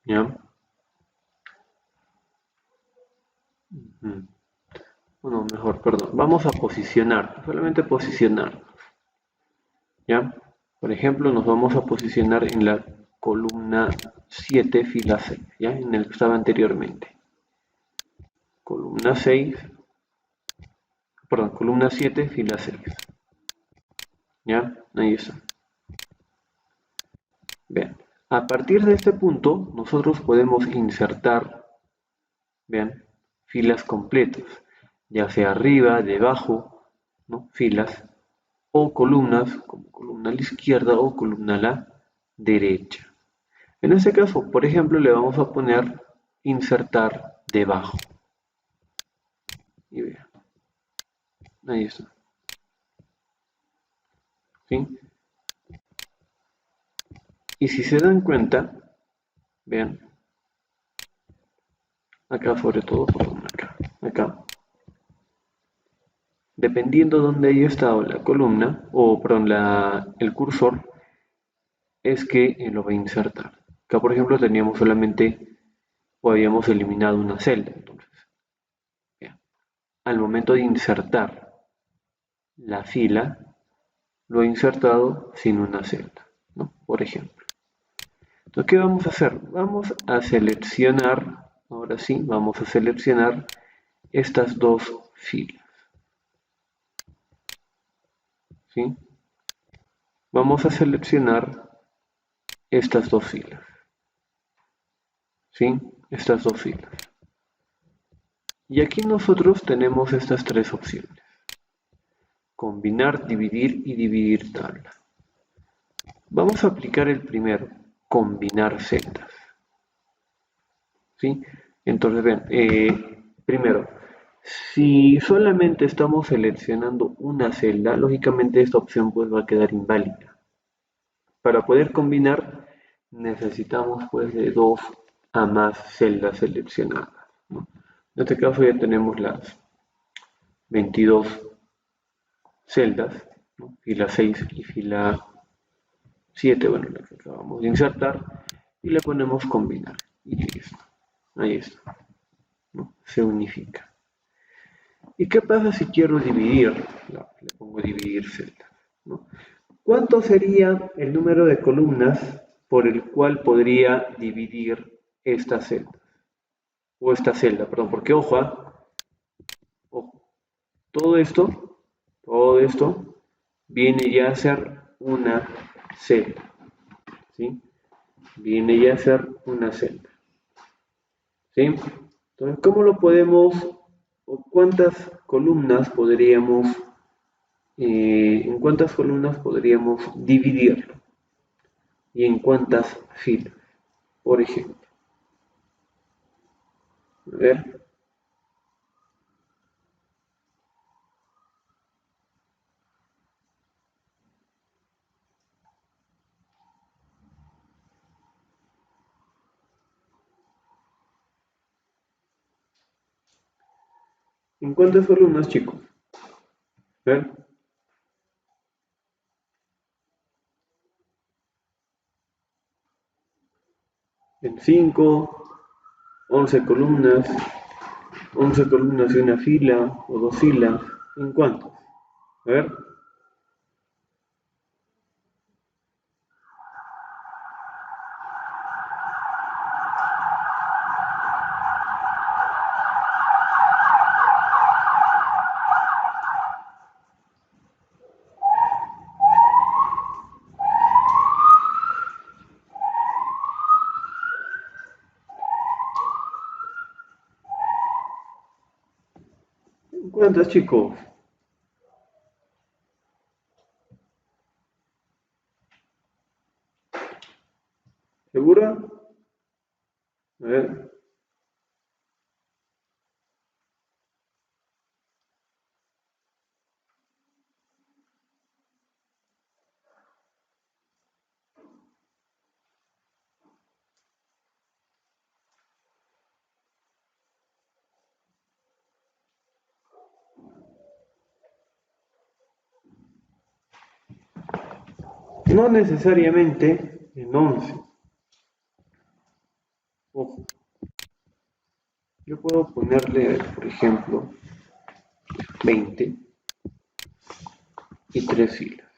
A: ¿ya? Bueno, mejor, perdón. Vamos a posicionar, solamente posicionar, ¿ya? Por ejemplo, nos vamos a posicionar en la columna 7, fila 6, ¿ya? En el que estaba anteriormente. Columna 6, perdón, columna 7, fila 6. ¿Ya? Ahí está. Vean, a partir de este punto, nosotros podemos insertar, vean, filas completas, ya sea arriba, debajo, ¿no? Filas, o columnas, como columna a la izquierda o columna a la derecha. En este caso, por ejemplo, le vamos a poner insertar debajo. Y vean, ahí está. ¿Sí? Y si se dan cuenta, vean, acá sobre todo, perdón, acá, dependiendo de dónde haya estado la columna, o perdón, el cursor, es que lo va a insertar. Acá, por ejemplo, teníamos solamente, o habíamos eliminado una celda. Entonces, vean, al momento de insertar la fila, lo he insertado sin una celda, ¿no? Por ejemplo. Entonces, ¿qué vamos a hacer? Vamos a seleccionar, ahora sí, vamos a seleccionar estas dos filas. ¿Sí? Vamos a seleccionar estas dos filas. ¿Sí? Estas dos filas. Y aquí nosotros tenemos estas tres opciones. Combinar, dividir y dividir tabla. Vamos a aplicar el primero, combinar celdas. ¿Sí? Entonces, vean, primero, Si solamente estamos seleccionando una celda, lógicamente esta opción pues va a quedar inválida. Para poder combinar necesitamos pues de dos a más celdas seleccionadas, ¿no? En este caso ya tenemos las 22 celdas, ¿no? Fila 6 y fila 7, bueno, la que acabamos de insertar, y le ponemos combinar. Y listo. Ahí está, ¿no? Se unifica. ¿Y qué pasa si quiero dividir? Le pongo dividir celdas, ¿no? ¿Cuánto sería el número de columnas por el cual podría dividir esta celda? O esta celda, perdón, porque ojo, ojo, todo esto viene ya a ser una celda, ¿sí? Viene ya a ser una celda, ¿sí? Entonces, ¿cómo lo podemos, o cuántas columnas podríamos, en cuántas columnas podríamos dividirlo? ¿Y en cuántas filas? Por ejemplo, a ver, ¿en cuántas columnas, chicos? A ver, en 5, 11 columnas, 11 columnas y una fila o dos filas. ¿En cuántos? A ver, ¿en cuántas, chicos? ¿Segura? A ver, no necesariamente en 11. Ojo, yo puedo ponerle, por ejemplo, 20 y 3 filas.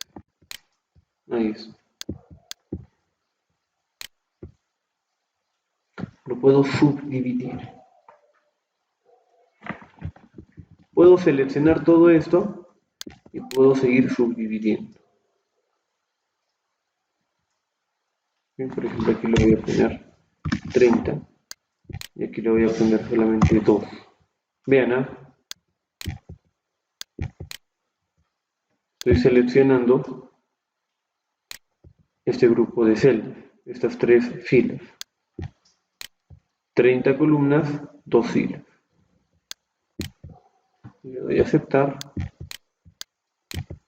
A: Ahí es. Lo puedo subdividir. Puedo seleccionar todo esto y puedo seguir subdividiendo. Bien, por ejemplo, aquí le voy a poner 30 y aquí le voy a poner solamente 2. Vean, estoy seleccionando este grupo de celdas, estas tres filas. 30 columnas, 2 filas. Le doy a aceptar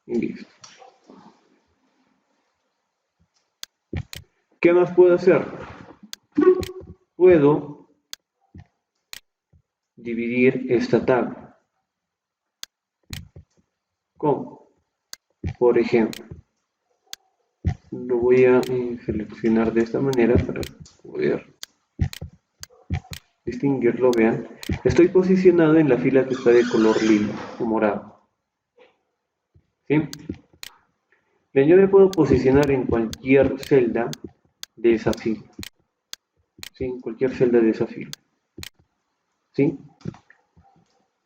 A: y listo. ¿Qué más puedo hacer? Puedo dividir esta tabla. ¿Cómo? Por ejemplo, lo voy a seleccionar de esta manera para poder distinguirlo. Vean, estoy posicionado en la fila que está de color lila o morado. ¿Sí? Bien, yo me puedo posicionar en cualquier celda de esa fila. ¿Sí? En cualquier celda de esa fila. ¿Sí?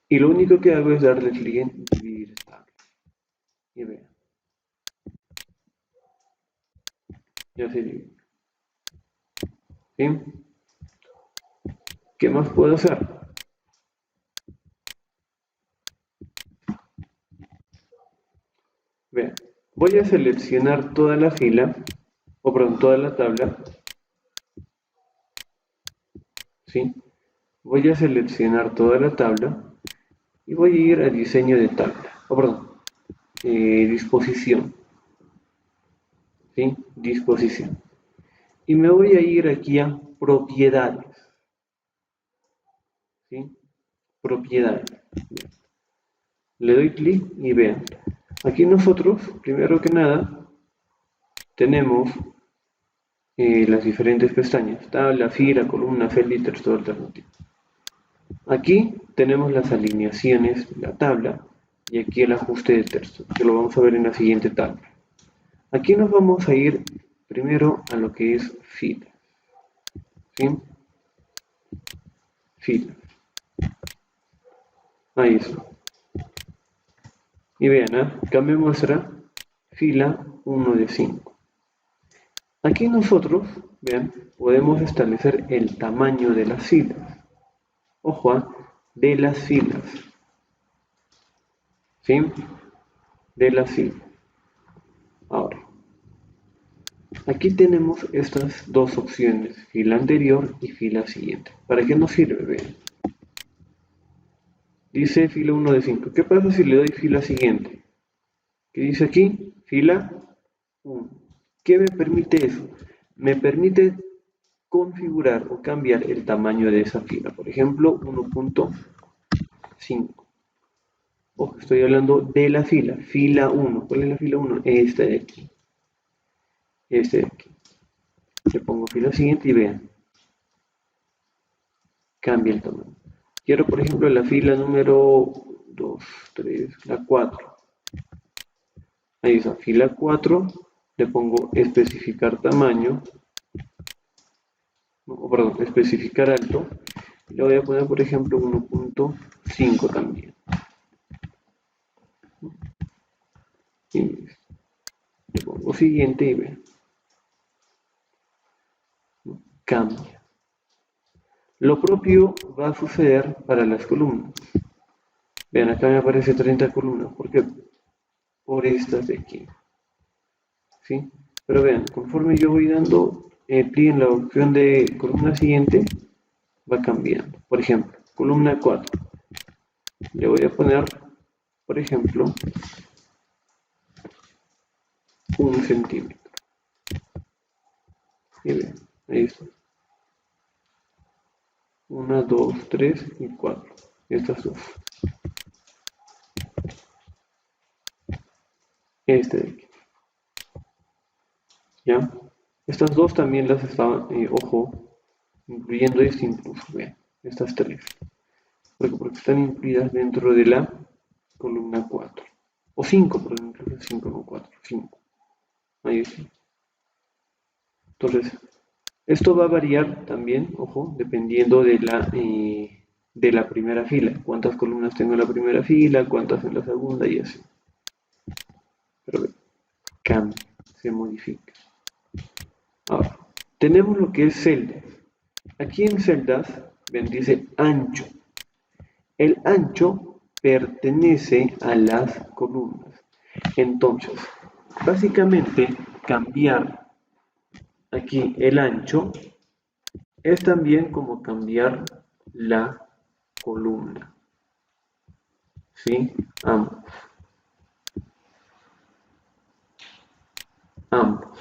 A: Y lo único que hago es darle clic en dividir tabla. Y vean, ya se divide. ¿Sí? ¿Qué más puedo hacer? Vean, voy a seleccionar toda la fila, o perdón, toda la tabla. ¿Sí? Voy a seleccionar toda la tabla y voy a ir a diseño de tabla, perdón, disposición, ¿sí? Disposición. Y me voy a ir aquí a propiedades, ¿sí? Propiedades. Le doy clic y vean, aquí nosotros, primero que nada, tenemos las diferentes pestañas, tabla, fila, columna, celda y texto alternativo. Aquí tenemos las alineaciones de la tabla y aquí el ajuste de texto, que lo vamos a ver en la siguiente tabla. Aquí nos vamos a ir primero a lo que es fila, ¿sí? Fila. Ahí está. Y vean, acá me muestra fila 1 de 5. Aquí nosotros, vean, podemos establecer el tamaño de las filas. Ojo, de las filas. ¿Sí? De las filas. Ahora, aquí tenemos estas dos opciones, fila anterior y fila siguiente. ¿Para qué nos sirve? Vean. Dice fila 1 de 5. ¿Qué pasa si le doy fila siguiente? ¿Qué dice aquí? Fila 1. ¿Qué me permite eso? Me permite configurar o cambiar el tamaño de esa fila. Por ejemplo, 1.5. Ojo, estoy hablando de la fila 1. ¿Cuál es la fila 1? Esta de aquí. Este de aquí. Le pongo fila siguiente y vean. Cambia el tamaño. Quiero, por ejemplo, la fila número 2, 3, la 4. Ahí está, fila 4. Le pongo especificar tamaño. No, perdón, especificar alto. Le voy a poner, por ejemplo, 1.5 también. Y le pongo siguiente y vean. Cambia. Lo propio va a suceder para las columnas. Vean, acá me aparece 30 columnas. ¿Por qué? Por estas de aquí. ¿Sí? Pero vean, conforme yo voy dando clic en la opción de columna siguiente, va cambiando. Por ejemplo, columna 4. Le voy a poner, por ejemplo, 1 centímetro. Y vean, ahí está. 1, 2, 3 y 4. Estas dos. Este de aquí. ¿Ya? Estas dos también las estaba, ojo, incluyendo este incluso, vean, estas tres. Porque están incluidas dentro de la columna 4. O 5, perdón, incluso 5, no 4, 5. Ahí sí. Entonces, esto va a variar también, ojo, dependiendo de la primera fila. Cuántas columnas tengo en la primera fila, cuántas en la segunda y así. Pero ve, cambia, se modifica. Ahora, tenemos lo que es celdas. Aquí en celdas, ven, dice ancho. El ancho pertenece a las columnas. Entonces, básicamente, cambiar aquí el ancho es también como cambiar la columna. ¿Sí? Ambos. Ambos.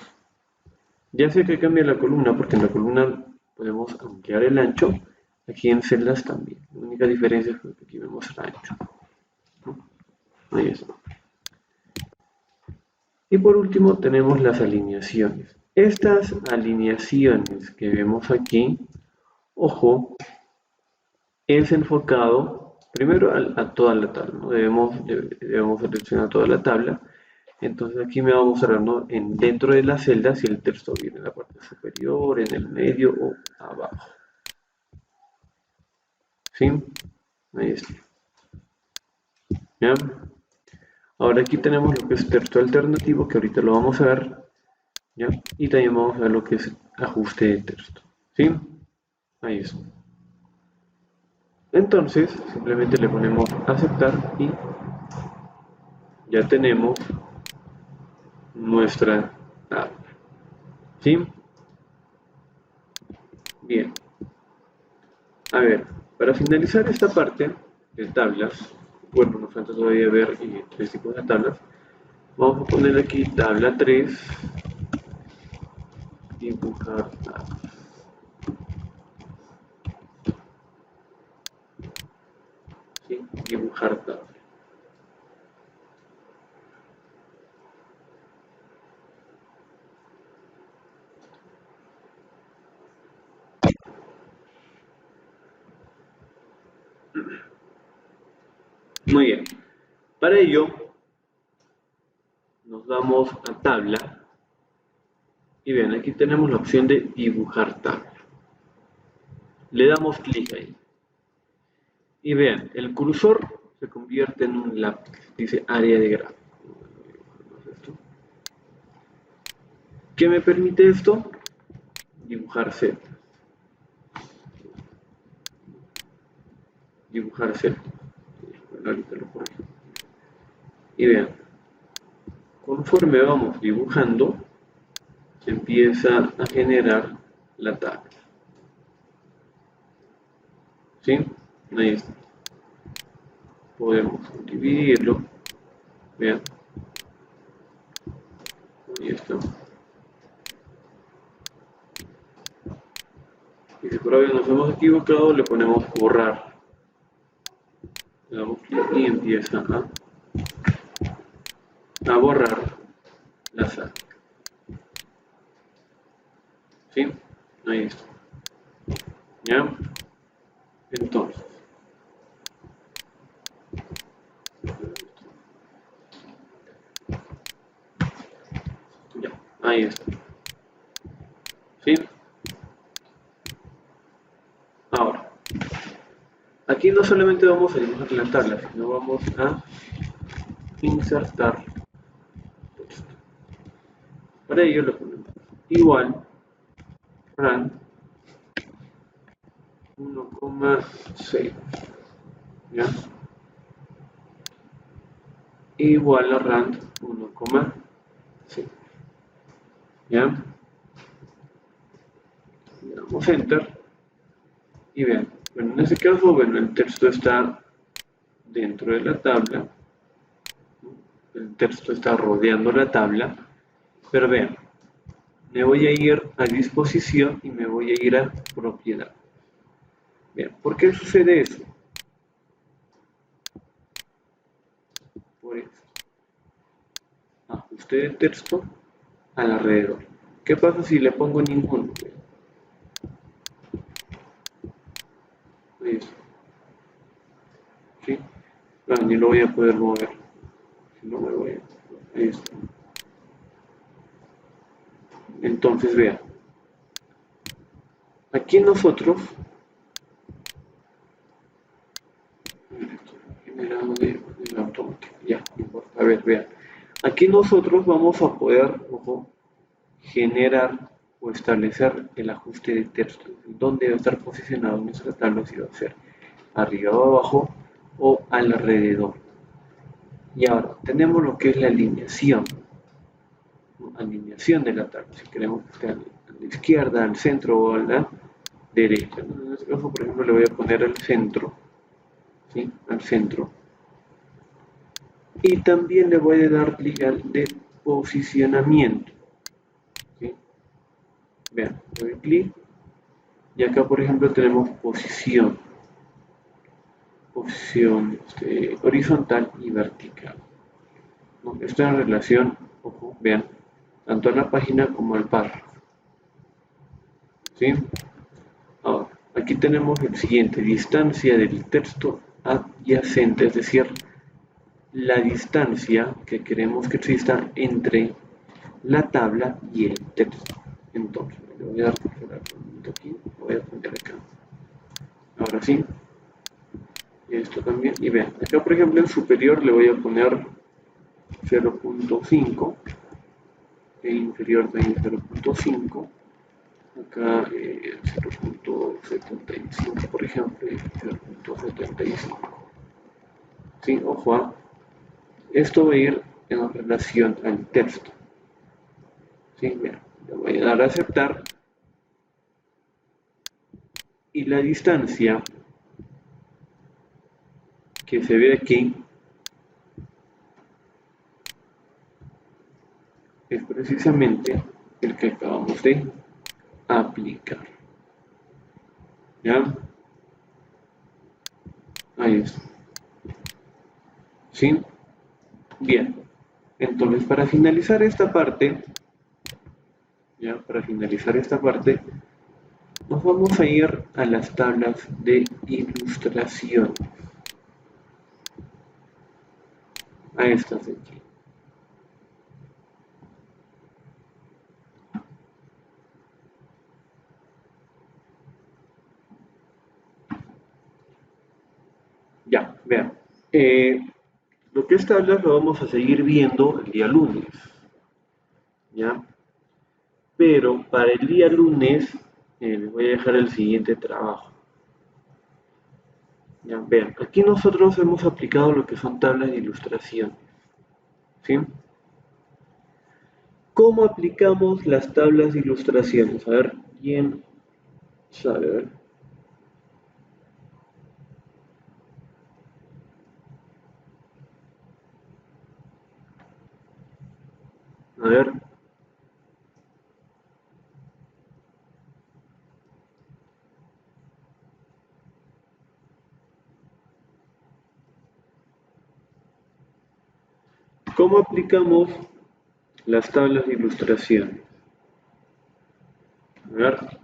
A: Ya sé que cambia la columna porque en la columna podemos ampliar el ancho. Aquí en celdas también. La única diferencia es que aquí vemos el ancho. Ahí está. Y por último tenemos las alineaciones. Estas alineaciones que vemos aquí, ojo, es enfocado primero a toda la tabla, ¿no? Debemos seleccionar toda la tabla. Entonces aquí me va a mostrar, ¿no? Dentro de la celda si el texto viene en la parte superior, en el medio o abajo. ¿Sí? Ahí está. ¿Ya? Ahora aquí tenemos lo que es texto alternativo, que ahorita lo vamos a ver. ¿Ya? Y también vamos a ver lo que es ajuste de texto. ¿Sí? Ahí está. Entonces, simplemente le ponemos aceptar y ya tenemos nuestra tabla. ¿Sí? Bien. A ver, para finalizar esta parte de tablas, bueno, nos falta todavía ver tres tipos de tablas. Vamos a poner aquí tabla 3, dibujar tabla. ¿Sí? Dibujar tabla. Muy bien. Para ello, nos vamos a tabla. Y bien, aquí tenemos la opción de dibujar tabla. Le damos clic ahí. Y vean, el cursor se convierte en un lápiz. Dice área de gráfico. ¿Qué me permite esto? Dibujar celdas. Dibujar celdas. Bueno, ahorita lo corrijo. Y vean, conforme vamos dibujando, se empieza a generar la tabla. ¿Sí? Ahí está. Podemos dividirlo. Vean. Ahí está. Y si por ahí nos hemos equivocado, le ponemos borrar. Le damos clic y empieza a borrar la sala. ¿Sí? Ahí está. ¿Ya? Entonces. Ya. Ahí está. ¿Sí? Ahora. Aquí no solamente vamos a dibujar la tabla, sino vamos a insertar texto. Para ello le ponemos igual rand 1,6, ¿ya? Igual a rand 1,6, ¿ya? Le damos enter y vean, bueno, en este caso, bueno, el texto está dentro de la tabla, el texto está rodeando la tabla, pero vean, me voy a ir a disposición y me voy a ir a propiedad. Bien, ¿por qué sucede eso? Por esto. Ajuste de texto al alrededor. ¿Qué pasa si le pongo ninguno? Eso. ¿Sí? Bueno, ni lo voy a poder mover. Si no me voy a... Esto. Entonces, vean. Aquí nosotros... Generado de automático. Ya, no importa. A ver, vean. Aquí nosotros vamos a poder, ojo, generar o establecer el ajuste de texto. Dónde debe estar posicionado nuestra tabla, si va a ser arriba o abajo o alrededor. Y ahora tenemos lo que es la alineación. Alineación de la tabla. Si queremos que esté a la izquierda, al centro o a la derecha. En este caso, por ejemplo, le voy a poner al centro. ¿Sí? Al centro. Y también le voy a dar clic al de posicionamiento. ¿Sí? Vean, le doy clic. Y acá, por ejemplo, tenemos posición. Posición horizontal y vertical. ¿No? Esto en relación, ojo, vean, tanto a la página como al párrafo. ¿Sí? Ahora, aquí tenemos el siguiente, distancia del texto adyacente, es decir, la distancia que queremos que exista entre la tabla y el texto. Entonces, le voy a dar aquí, lo voy a poner acá. Ahora sí, y esto también, y vean, acá por ejemplo en superior le voy a poner 0.5, en inferior también 0.5, acá 0.75 por ejemplo y 0.75. ¿Sí? Ojo, esto va a ir en relación al texto. ¿Sí? Mira, le voy a dar a aceptar y la distancia que se ve aquí es precisamente el que acabamos de aplicar. ¿Ya? Ahí está. ¿Sí? Bien. Entonces, para finalizar esta parte, nos vamos a ir a las tablas de ilustración. A estas de aquí. Ya, vean. Lo que es tablas lo vamos a seguir viendo el día lunes. ¿Ya? Pero para el día lunes les voy a dejar el siguiente trabajo. Ya, vean, aquí nosotros hemos aplicado lo que son tablas de ilustración. ¿Sí? ¿Cómo aplicamos las tablas de ilustraciones? A ver, ¿quién sabe? A ver. A ver. ¿Cómo aplicamos las tablas de ilustración? A ver.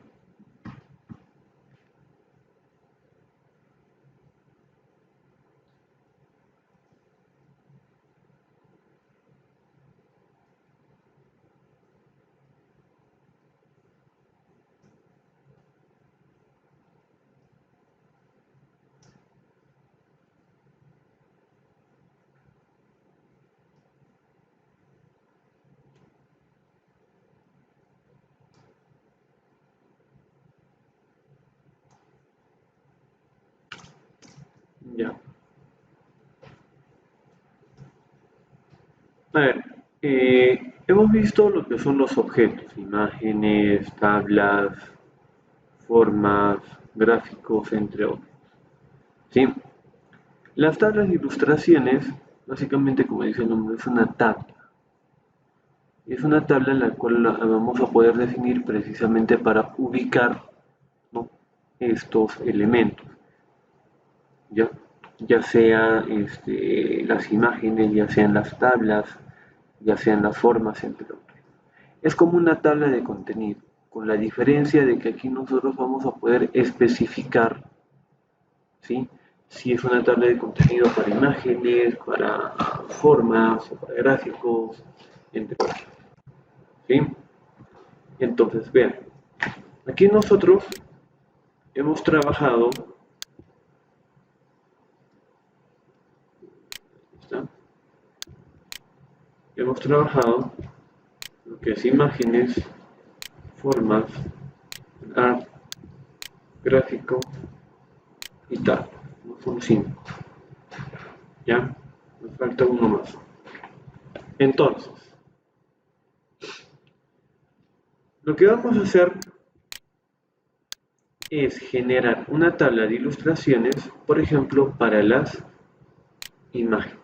A: Ya. A ver, hemos visto lo que son los objetos, imágenes, tablas, formas, gráficos, entre otros. ¿Sí? Las tablas de ilustraciones, básicamente como dice el nombre, es una tabla. Es una tabla en la cual la vamos a poder definir precisamente para ubicar, ¿no?, estos elementos. ¿Ya? Ya sea las imágenes, ya sean las tablas, ya sean las formas, entre otros. Es como una tabla de contenido, con la diferencia de que aquí nosotros vamos a poder especificar, ¿sí?, si es una tabla de contenido para imágenes, para formas o para gráficos, entre otros. ¿Sí? Entonces, vean, aquí nosotros hemos trabajado, ¿está?, hemos trabajado lo que es imágenes, formas, art, gráfico y tal. Son 5. ¿Ya? Nos falta uno más. Entonces, lo que vamos a hacer es generar una tabla de ilustraciones, por ejemplo, para las imágenes.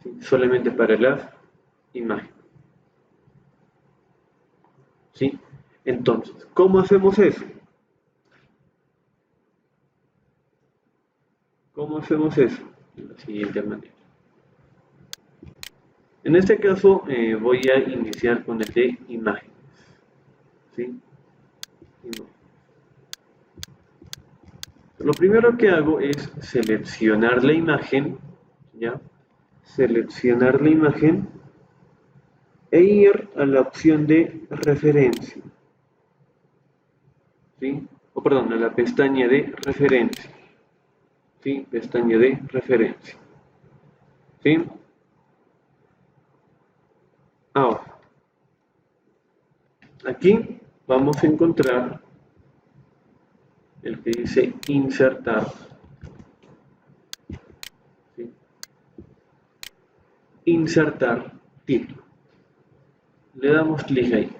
A: ¿Sí? Solamente para las imágenes. ¿Sí? Entonces, ¿cómo hacemos eso? ¿Cómo hacemos eso? De la siguiente manera. En este caso voy a iniciar con el de imágenes. ¿Sí? Lo primero que hago es seleccionar la imagen, ¿ya? Seleccionar la imagen e ir a la opción de referencia, ¿sí? O perdón, a la pestaña de referencia, ¿sí? Pestaña de referencia, ¿sí? Ahora, aquí vamos a encontrar el que dice insertar, ¿sí? Insertar título. Le damos clic ahí.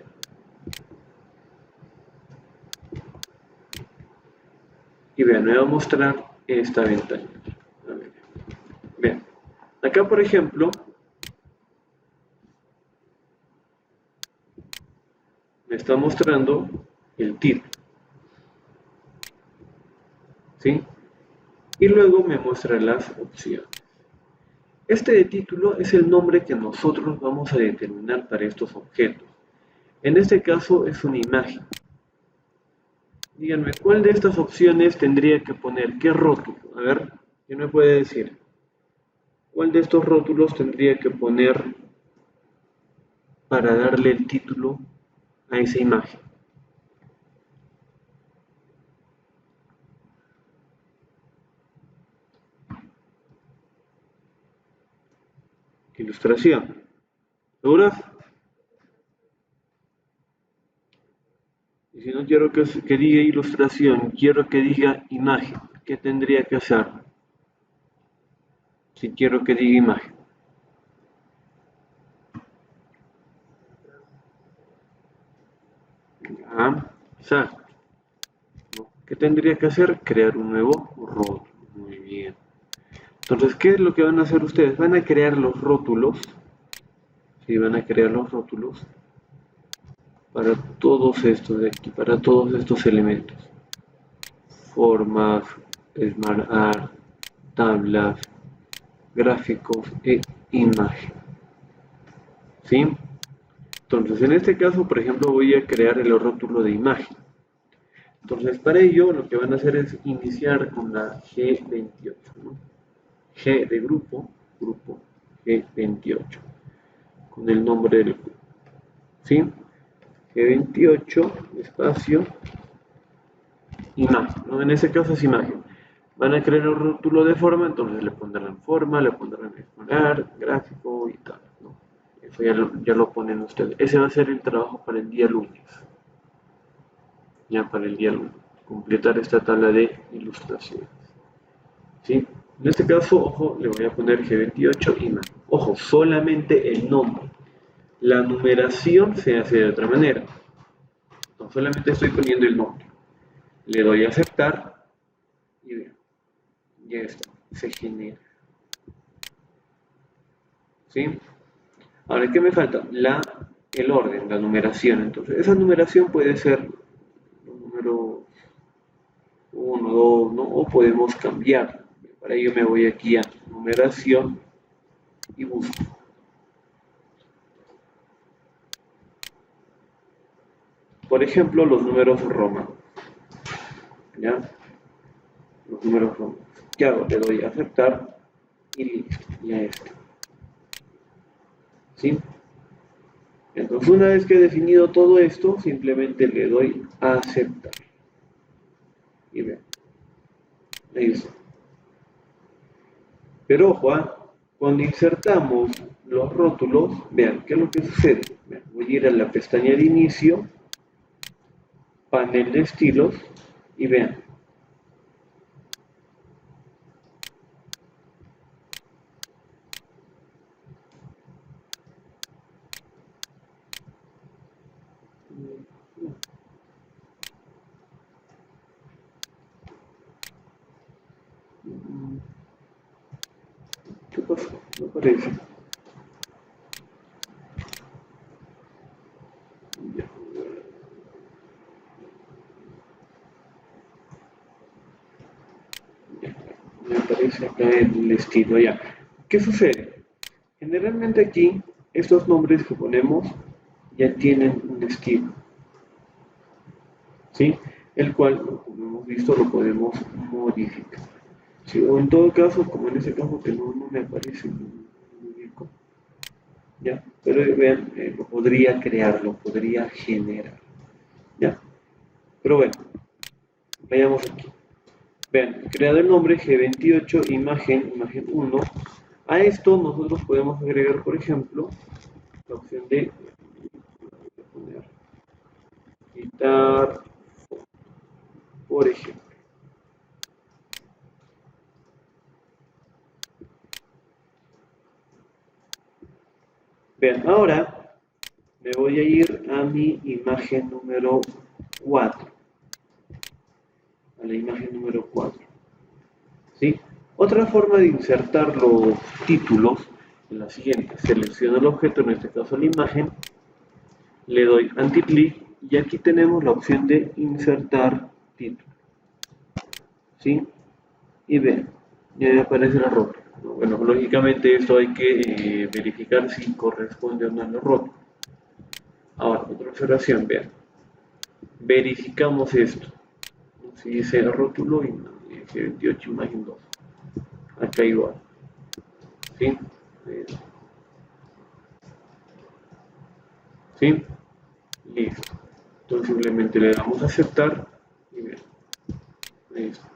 A: Y vean, me va a mostrar esta ventana. A ver, vean, acá por ejemplo, me está mostrando el título, ¿sí? Y luego me muestra las opciones. Este de título es el nombre que nosotros vamos a determinar para estos objetos. En este caso es una imagen. Díganme, ¿cuál de estas opciones tendría que poner? ¿Qué rótulo? A ver, ¿quién me puede decir? ¿Cuál de estos rótulos tendría que poner para darle el título a esa imagen? Ilustración. ¿Seguras? Y si no quiero que diga ilustración, quiero que diga imagen. ¿Qué tendría que hacer? Si quiero que diga imagen. Ah, exacto. ¿Qué tendría que hacer? Crear un nuevo rótulo. Muy bien. Entonces, ¿qué es lo que van a hacer ustedes? Van a crear los rótulos. Sí, van a crear los rótulos para todos estos de aquí, para todos estos elementos. Formas, Smart Art, tablas, gráficos e imagen. ¿Sí? Entonces, en este caso, por ejemplo, voy a crear el rótulo de imagen. Entonces, para ello, lo que van a hacer es iniciar con la G28, ¿no? G de grupo, grupo G28, con el nombre del grupo. ¿Sí? G28, espacio, imagen, ¿no? En ese caso es imagen. Van a crear el rótulo de forma, entonces le pondrán forma, le pondrán explorar, gráfico y tal, ¿no? Eso ya lo ponen ustedes. Ese va a ser el trabajo para el día lunes. Ya para el día lunes. Completar esta tabla de ilustraciones. ¿Sí? En este caso, ojo, le voy a poner G28 imagen. Ojo, solamente el nombre. La numeración se hace de otra manera. No solamente estoy poniendo el nombre. Le doy a aceptar y vean, ya está, se genera. ¿Sí? Ahora, ¿qué me falta? El orden, la numeración. Entonces, esa numeración puede ser los números 1, 2, ¿no? O podemos cambiar. Para ello me voy aquí a numeración y busco. Por ejemplo, los números romanos. ¿Ya? Los números romanos. ¿Qué hago? Le doy a aceptar y listo. Ya está. ¿Sí? Entonces, una vez que he definido todo esto, simplemente le doy a aceptar. Y vean. Ahí está. Pero ojo, cuando insertamos los rótulos, vean, ¿qué es lo que sucede? Vean, voy a ir a la pestaña de inicio, panel de estilos, y vean. ¿Qué pasó? No aparece. Ya, me aparece acá el estilo ya. ¿Qué sucede? Generalmente aquí, estos nombres que ponemos ya tienen un estilo, ¿sí? El cual, como hemos visto, lo podemos modificar. ¿Sí? O en todo caso, como en ese caso que no me aparece un muñeco, ¿ya? Pero vean, lo podría crear, lo podría generar, ¿ya? Pero bueno, veamos aquí. Vean, creado el nombre G28, imagen 1. A esto nosotros podemos agregar, por ejemplo, la opción de poner, quitar, por ejemplo. Vean, ahora me voy a ir a mi imagen número 4. A la imagen número 4. ¿Sí? Otra forma de insertar los títulos es la siguiente. Selecciono el objeto, en este caso la imagen, le doy anti-clic Y aquí tenemos la opción de insertar título, ¿sí? Y vean, ya me aparece la rótula. Bueno, lógicamente esto hay que verificar si corresponde o no a la rótula. Ahora, otra observación, vean. Verificamos esto. Si dice rótulo y no, dice 28 imagen 2. Acá igual. ¿Sí? ¿Sí? Listo. Entonces simplemente le damos a aceptar y vean. Listo.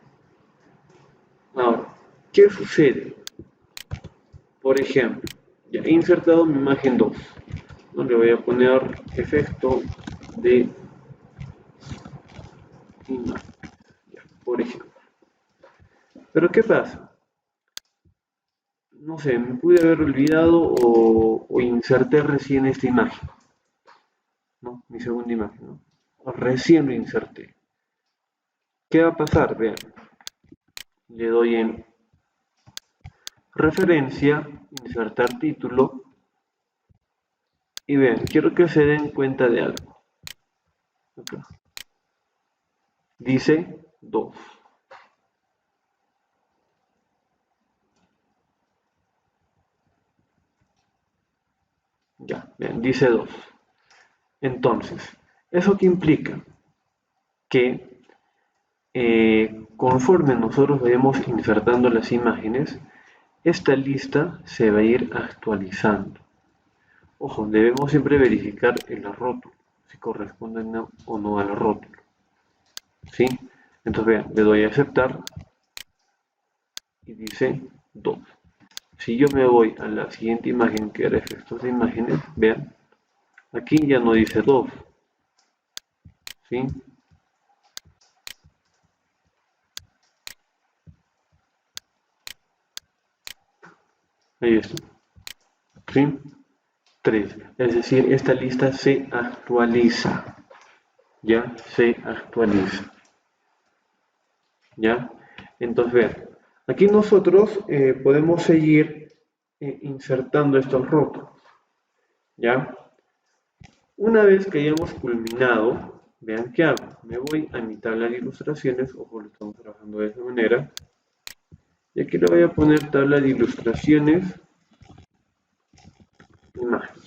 A: Ahora, ¿qué sucede? Por ejemplo, ya he insertado mi imagen 2. ¿No? Le voy a poner efecto de imagen, ya, por ejemplo. Pero ¿qué pasa? No sé, me pude haber olvidado o inserté recién esta imagen, ¿no? Mi segunda imagen, ¿no? O recién lo inserté. ¿Qué va a pasar? Vean, le doy en referencia, insertar título y vean, quiero que se den cuenta de algo. Acá. Dice 2. Ya, vean, dice 2. Entonces, ¿eso qué implica? Que conforme nosotros vayamos insertando las imágenes, esta lista se va a ir actualizando. Ojo, debemos siempre verificar el rótulo, si corresponden o no al rótulo. ¿Sí? Entonces vean, le doy a aceptar y dice 2. Si yo me voy a la siguiente imagen, que era efectos de imágenes, vean, aquí ya no dice 2. ¿Sí? Ahí está. ¿Sí? 3. Es decir, esta lista se actualiza. Ya se actualiza. ¿Ya? Entonces, vean, aquí nosotros podemos seguir insertando estos rótulos. ¿Ya? Una vez que hayamos culminado, vean qué hago. Me voy a mi tabla de ilustraciones, ojo, lo estamos trabajando de esa manera. Y aquí le voy a poner tabla de ilustraciones, imagen.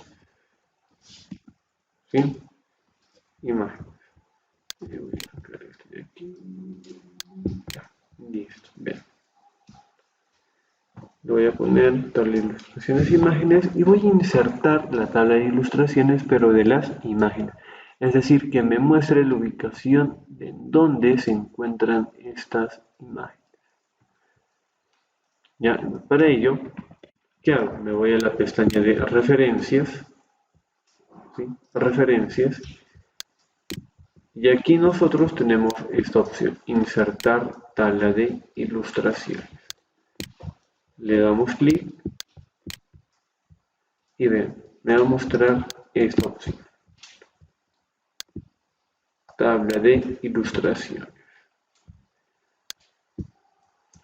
A: ¿Sí? Imagen. Voy a sacar esto de aquí. Ya, listo, vean. Le voy a poner tabla de ilustraciones, imágenes y voy a insertar la tabla de ilustraciones, pero de las imágenes. Es decir, que me muestre la ubicación de dónde se encuentran estas imágenes. Ya, para ello, ¿qué hago? Me voy a la pestaña de referencias, ¿sí? Referencias, y aquí nosotros tenemos esta opción, insertar tabla de ilustraciones. Le damos clic y vean, me va a mostrar esta opción, tabla de ilustraciones.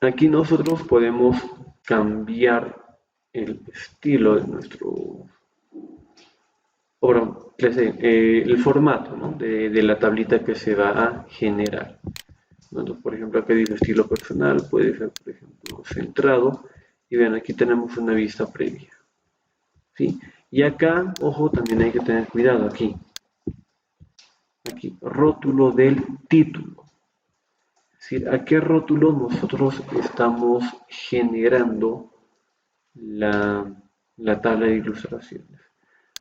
A: Aquí nosotros podemos cambiar el estilo de nuestro el formato, ¿no? de la tablita que se va a generar. Entonces, por ejemplo, acá dice estilo personal, puede ser, por ejemplo, centrado. Y vean, aquí tenemos una vista previa. ¿Sí? Y acá, ojo, también hay que tener cuidado aquí. Aquí, rótulo del título. Es decir, a qué rótulo nosotros estamos generando la tabla de ilustraciones.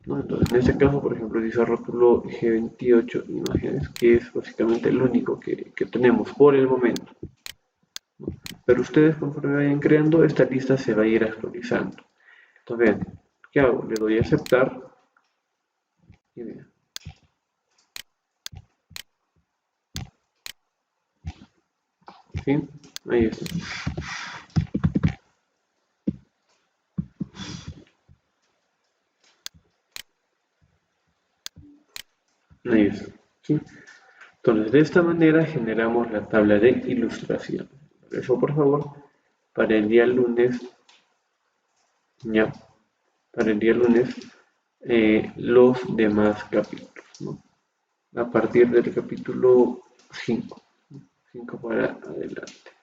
A: ¿No? Entonces, en este caso, por ejemplo, dice rótulo G28 imágenes, que es básicamente el único que tenemos por el momento. ¿No? Pero ustedes, conforme vayan creando, esta lista se va a ir actualizando. Entonces, vean, ¿qué hago? Le doy a aceptar y vean. ¿Sí? Ahí está. Ahí está. ¿Sí? Entonces, de esta manera generamos la tabla de ilustración. Por eso, por favor, para el día lunes, ya, para el día lunes, los demás capítulos, ¿no? a partir del capítulo 5 para adelante.